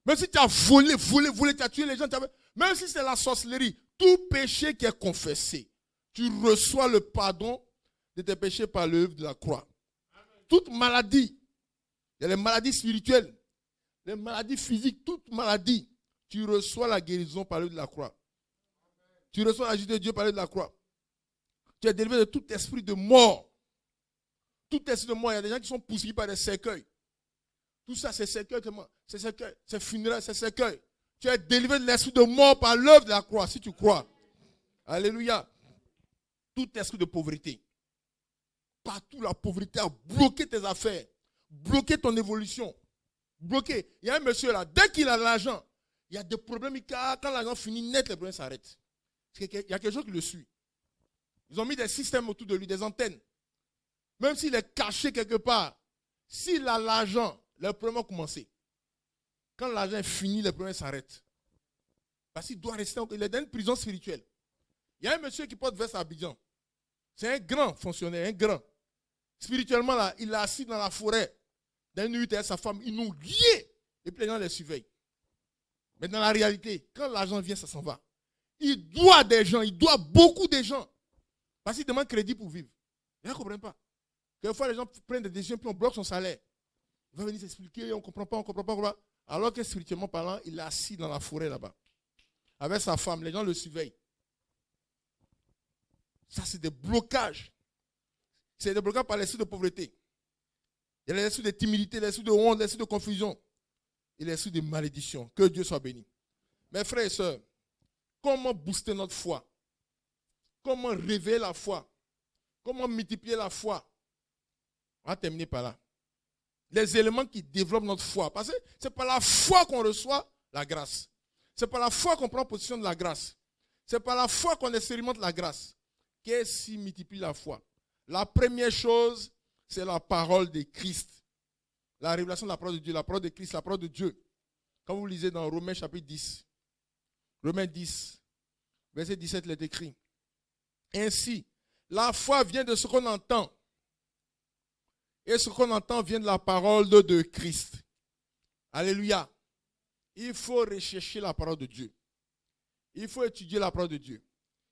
Même si tu as volé, tu as tué les gens. Même si c'est la sorcellerie. Tout péché qui est confessé. Tu reçois le pardon de tes péchés par l'œuvre de la croix. Toute maladie. Il y a les maladies spirituelles. Les maladies physiques. Toute maladie. Tu reçois la guérison par l'œuvre de la croix. Tu reçois la justice de Dieu par l'œuvre de la croix. Tu es délivré de tout esprit de mort. Tout esprit de mort. Il y a des gens qui sont poursuivis par des cercueils. Tout ça, c'est cercueil. C'est cercueil. C'est funéraire, c'est cercueil. Tu es délivré de l'esprit de mort par l'œuvre de la croix, si tu crois. Alléluia. Tout esprit de pauvreté. Partout, la pauvreté a bloqué tes affaires. Bloqué ton évolution. Bloqué. Il y a un monsieur là, dès qu'il a l'argent, il y a des problèmes. Quand l'argent finit net, les problèmes s'arrêtent. Il y a quelque chose qui le suit. Ils ont mis des systèmes autour de lui, des antennes. Même s'il est caché quelque part, s'il a l'argent, les problèmes ont commencé. Quand l'argent est fini, les problèmes s'arrêtent. Parce qu'il doit rester, il est dans une prison spirituelle. Il y a un monsieur qui porte veste à Abidjan. C'est un grand fonctionnaire, un grand. Spirituellement, là, il est assis dans la forêt. Dans une nuit, avec sa femme, ils nous liés. Et puis les gens les surveillent. Mais dans la réalité, quand l'argent vient, ça s'en va. Il doit des gens, il doit beaucoup de gens. Parce qu'il demande crédit pour vivre. Les gens ne comprennent pas. Quelquefois, les gens prennent des décisions, puis on bloque son salaire. Il va venir s'expliquer, on ne comprend pas. Alors que spirituellement parlant, il est assis dans la forêt là-bas. Avec sa femme, les gens le surveillent. Ça, c'est des blocages. C'est des blocages par l'esprit de pauvreté. Il y a l'esprit de timidité, l'esprit de honte, l'esprit de confusion. Et l'esprit de malédiction. Que Dieu soit béni. Mes frères et sœurs, comment booster notre foi? Comment réveiller la foi? Comment multiplier la foi? On va terminer par là. Les éléments qui développent notre foi. Parce que c'est par la foi qu'on reçoit la grâce. C'est par la foi qu'on prend possession de la grâce. C'est par la foi qu'on expérimente la grâce. Qu'est-ce qui multiplie la foi? La première chose, c'est la parole de Christ. La révélation de la parole de Dieu, la parole de Christ, la parole de Dieu. Quand vous lisez dans Romains chapitre 10, Romains 10, verset 17, il est écrit. Ainsi, la foi vient de ce qu'on entend. Et ce qu'on entend vient de la parole de Christ. Alléluia. Il faut rechercher la parole de Dieu. Il faut étudier la parole de Dieu.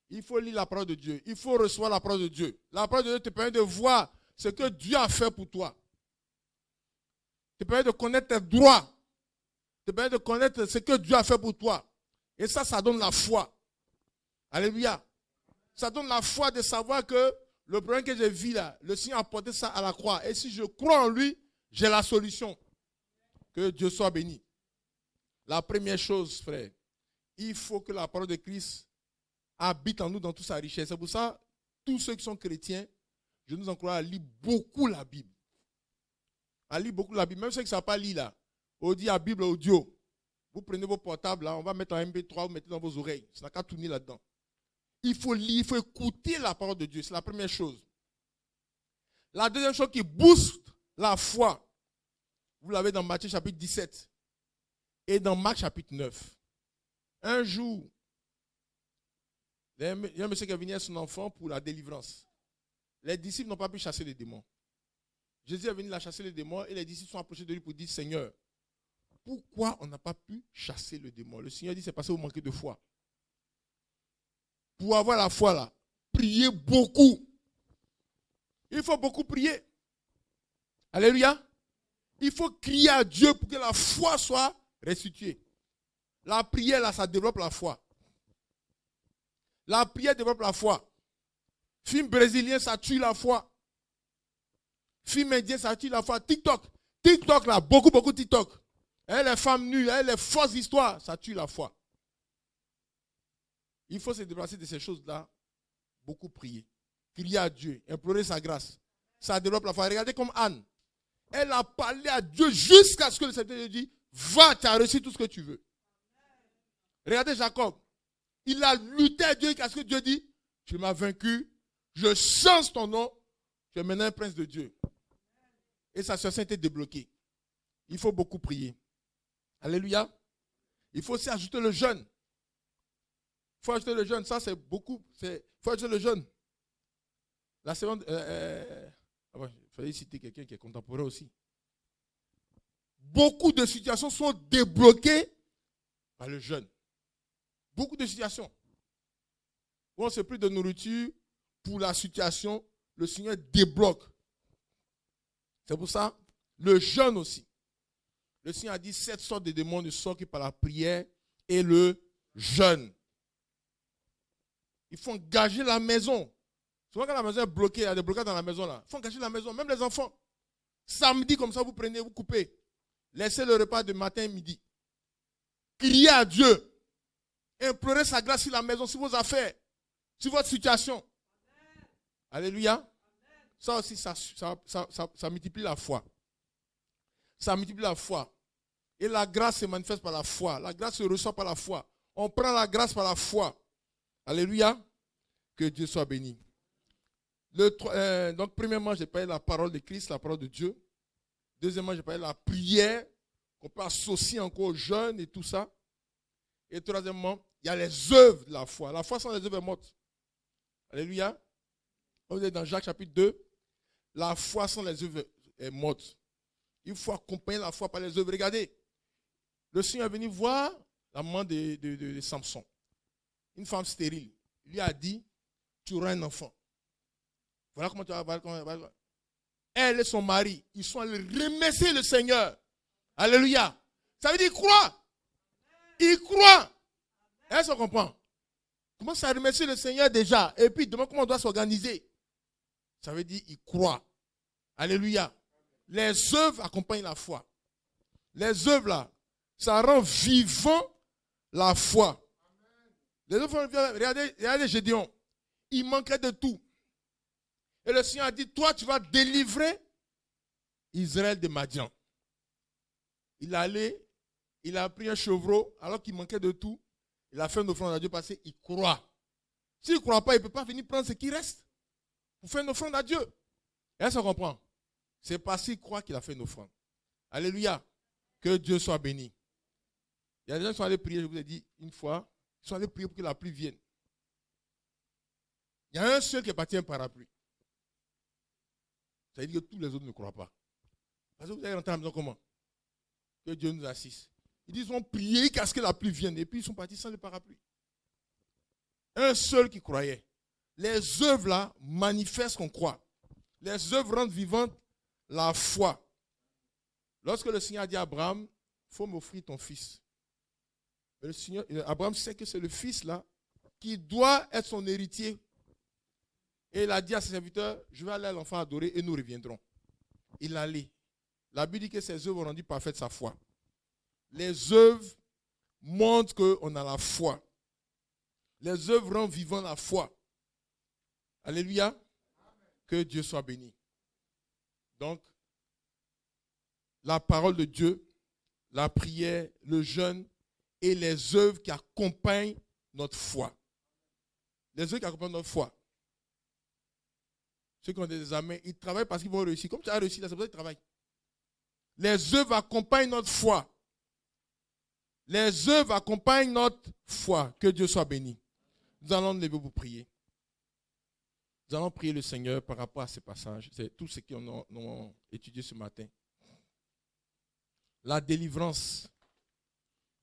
Il faut lire la parole de Dieu. Il faut recevoir la parole de Dieu. La parole de Dieu te permet de voir ce que Dieu a fait pour toi. Te permet de connaître tes droits. Te permet de connaître ce que Dieu a fait pour toi. Et ça donne la foi. Alléluia. Ça donne la foi de savoir que le problème que je vis là, le Seigneur a porté ça à la croix. Et si je crois en lui, j'ai la solution. Que Dieu soit béni. La première chose, frère, il faut que la parole de Christ habite en nous dans toute sa richesse. C'est pour ça, tous ceux qui sont chrétiens, je nous encourage à lire beaucoup la Bible. À lire beaucoup la Bible. Même ceux qui ne savent pas lire là, on dit la Bible audio. Vous prenez vos portables là, on va mettre en MP3, vous mettez dans vos oreilles. Ça n'a qu'à tourner là-dedans. Il faut lire, il faut écouter la parole de Dieu. C'est la première chose. La deuxième chose qui booste la foi, vous l'avez dans Matthieu chapitre 17 et dans Marc chapitre 9. Un jour, il y a un monsieur qui est venu à son enfant pour la délivrance. Les disciples n'ont pas pu chasser les démons. Jésus est venu la chasser les démons et les disciples sont approchés de lui pour dire, Seigneur, pourquoi on n'a pas pu chasser le démon? Le Seigneur dit, c'est parce que vous manquez de foi. Pour avoir la foi là, priez beaucoup. Il faut beaucoup prier. Alléluia. Il faut crier à Dieu pour que la foi soit restituée. La prière là, ça développe la foi. La prière développe la foi. Film brésilien, ça tue la foi. Film indien, ça tue la foi. TikTok là, beaucoup TikTok. Et les femmes nues, et les fausses histoires, ça tue la foi. Il faut se débarrasser de ces choses-là beaucoup prier, crier à Dieu, implorer sa grâce. Ça développe la foi. Regardez comme Anne. Elle a parlé à Dieu jusqu'à ce que le Seigneur lui dise, va, tu as reçu tout ce que tu veux. Regardez Jacob. Il a lutté à Dieu jusqu'à ce que Dieu dit, tu m'as vaincu, je change ton nom, tu es maintenant un prince de Dieu. Et sa situation était débloquée. Il faut beaucoup prier. Alléluia. Il faut aussi ajouter le jeûne. Il faut ajouter le jeûne. Ça, c'est beaucoup. Il faut ajouter le jeûne. La seconde. Il fallait citer quelqu'un qui est contemporain aussi. Beaucoup de situations sont débloquées par le jeûne. Beaucoup de situations. Où on ne sait plus de nourriture pour la situation, le Seigneur débloque. C'est pour ça, le jeûne aussi. Le Seigneur a dit 7 sortes de démons ne sortent que par la prière et le jeûne. Il faut engager la maison. Souvent quand la maison est bloquée, il y a des blocages dans la maison là. Il faut engager la maison, même les enfants. Samedi comme ça, vous prenez, vous coupez. Laissez le repas de matin et midi. Criez à Dieu. Implorez sa grâce sur la maison, sur vos affaires, sur votre situation. Amen. Alléluia. Ça aussi, ça multiplie la foi. Ça multiplie la foi. Et la grâce se manifeste par la foi. La grâce se reçoit par la foi. On prend la grâce par la foi. Alléluia. Que Dieu soit béni. Donc, premièrement, j'ai parlé de la parole de Christ, la parole de Dieu. Deuxièmement, j'ai parlé de la prière, qu'on peut associer encore aux jeunes et tout ça. Et troisièmement, il y a les œuvres de la foi. La foi sans les œuvres est morte. Alléluia. On est dans Jacques chapitre 2. La foi sans les œuvres est morte. Il faut accompagner la foi par les œuvres. Regardez, le Seigneur est venu voir la maman de Samson. Une femme stérile. Il lui a dit, tu auras un enfant. Voilà comment tu vas voir. Elle et son mari, ils sont allés remercier le Seigneur. Alléluia. Ça veut dire, il croit. Il croit. Est-ce qu'on comprend? Commence à remercier le Seigneur déjà. Et puis, demande comment on doit s'organiser. Ça veut dire, il croit. Alléluia. Les œuvres accompagnent la foi. Les œuvres là, ça rend vivant la foi. Les œuvres, regardez Gédéon. Il manquait de tout. Et le Seigneur a dit, toi tu vas délivrer Israël de Madian. Il est allé, il a pris un chevreau alors qu'il manquait de tout. Il a fait une offrande à Dieu parce qu'il croit. S'il ne croit pas, il ne peut pas venir prendre ce qui reste pour faire une offrande à Dieu. Est-ce qu'on comprend? C'est parce qu'il croit qu'il a fait une offrande. Alléluia. Que Dieu soit béni. Il y a des gens qui sont allés prier, je vous ai dit une fois, ils sont allés prier pour que la pluie vienne. Il y a un seul qui est parti un parapluie. Ça veut dire que tous les autres ne croient pas. Parce que vous allez rentrer à la maison comment? Que Dieu nous assiste. Ils disent, ils ont prié jusqu'à ce que la pluie vienne. Et puis ils sont partis sans le parapluie. Un seul qui croyait. Les œuvres là manifestent qu'on croit. Les œuvres rendent vivante la foi. Lorsque le Seigneur a dit à Abraham, il faut m'offrir ton fils. Mais Abraham sait que c'est le fils là qui doit être son héritier. Et il a dit à ses serviteurs, je vais aller à l'enfant adorer et nous reviendrons. Il allait. La Bible dit que ses œuvres ont rendu parfaite sa foi. Les œuvres montrent qu'on a la foi. Les œuvres rendent vivant la foi. Alléluia. Que Dieu soit béni. Donc, la parole de Dieu, la prière, le jeûne et les œuvres qui accompagnent notre foi. Les œuvres qui accompagnent notre foi. Ceux qui ont des examens, ils travaillent parce qu'ils vont réussir. Comme tu as réussi, là, c'est pour ça qu'ils travaillent. Les œuvres accompagnent notre foi. Les œuvres accompagnent notre foi. Que Dieu soit béni. Nous allons nous lever pour prier. Nous allons prier le Seigneur par rapport à ces passages. C'est tout ce qu'on a étudié ce matin. La délivrance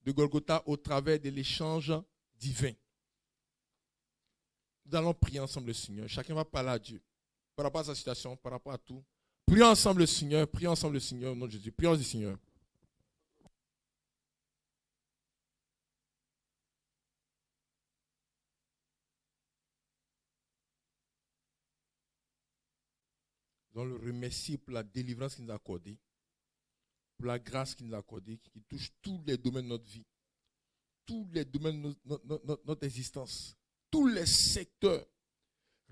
de Golgotha au travers de l'échange divin. Nous allons prier ensemble le Seigneur. Chacun va parler à Dieu. Par rapport à sa situation, par rapport à tout. Prions ensemble le Seigneur. Prions ensemble le Seigneur au nom de Jésus. Prions le Seigneur. Nous allons le remercier pour la délivrance qu'il nous a accordée, pour la grâce qu'il nous a accordée, qui touche tous les domaines de notre vie, tous les domaines de notre existence, tous les secteurs.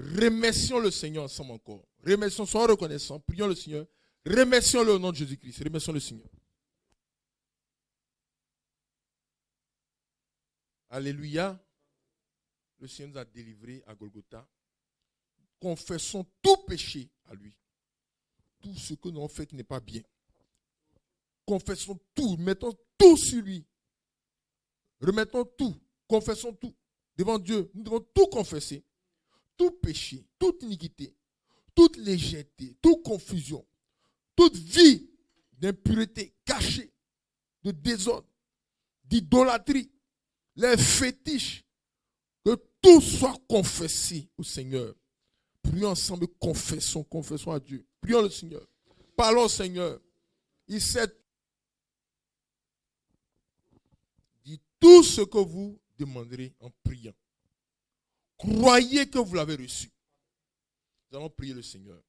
Remercions le Seigneur ensemble encore. Remercions, soyons reconnaissants, prions le Seigneur. Remercions-le au nom de Jésus-Christ. Remercions le Seigneur. Alléluia. Le Seigneur nous a délivrés à Golgotha. Confessons tout péché à lui. Tout ce que nous avons fait qui n'est pas bien. Confessons tout. Mettons tout sur lui. Remettons tout. Confessons tout. Devant Dieu, nous devons tout confesser. Tout péché, toute iniquité, toute légèreté, toute confusion, toute vie d'impureté cachée, de désordre, d'idolâtrie, les fétiches, que tout soit confessé au Seigneur. Prions ensemble, confessons à Dieu. Prions le Seigneur. Parlons au Seigneur. Il sait. Dites tout ce que vous demanderez en priant. Croyez que vous l'avez reçu. Nous allons prier le Seigneur.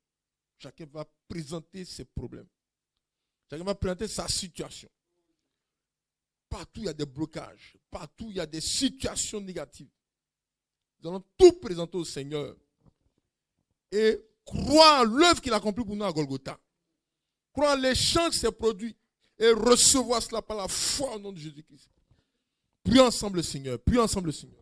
Chacun va présenter ses problèmes. Chacun va présenter sa situation. Partout il y a des blocages. Partout il y a des situations négatives. Nous allons tout présenter au Seigneur. Et croire en l'œuvre qu'il a accomplie pour nous à Golgotha. Croire en l'échange qui s'est produit. Et recevoir cela par la foi au nom de Jésus-Christ. Prions ensemble le Seigneur. Prions ensemble le Seigneur.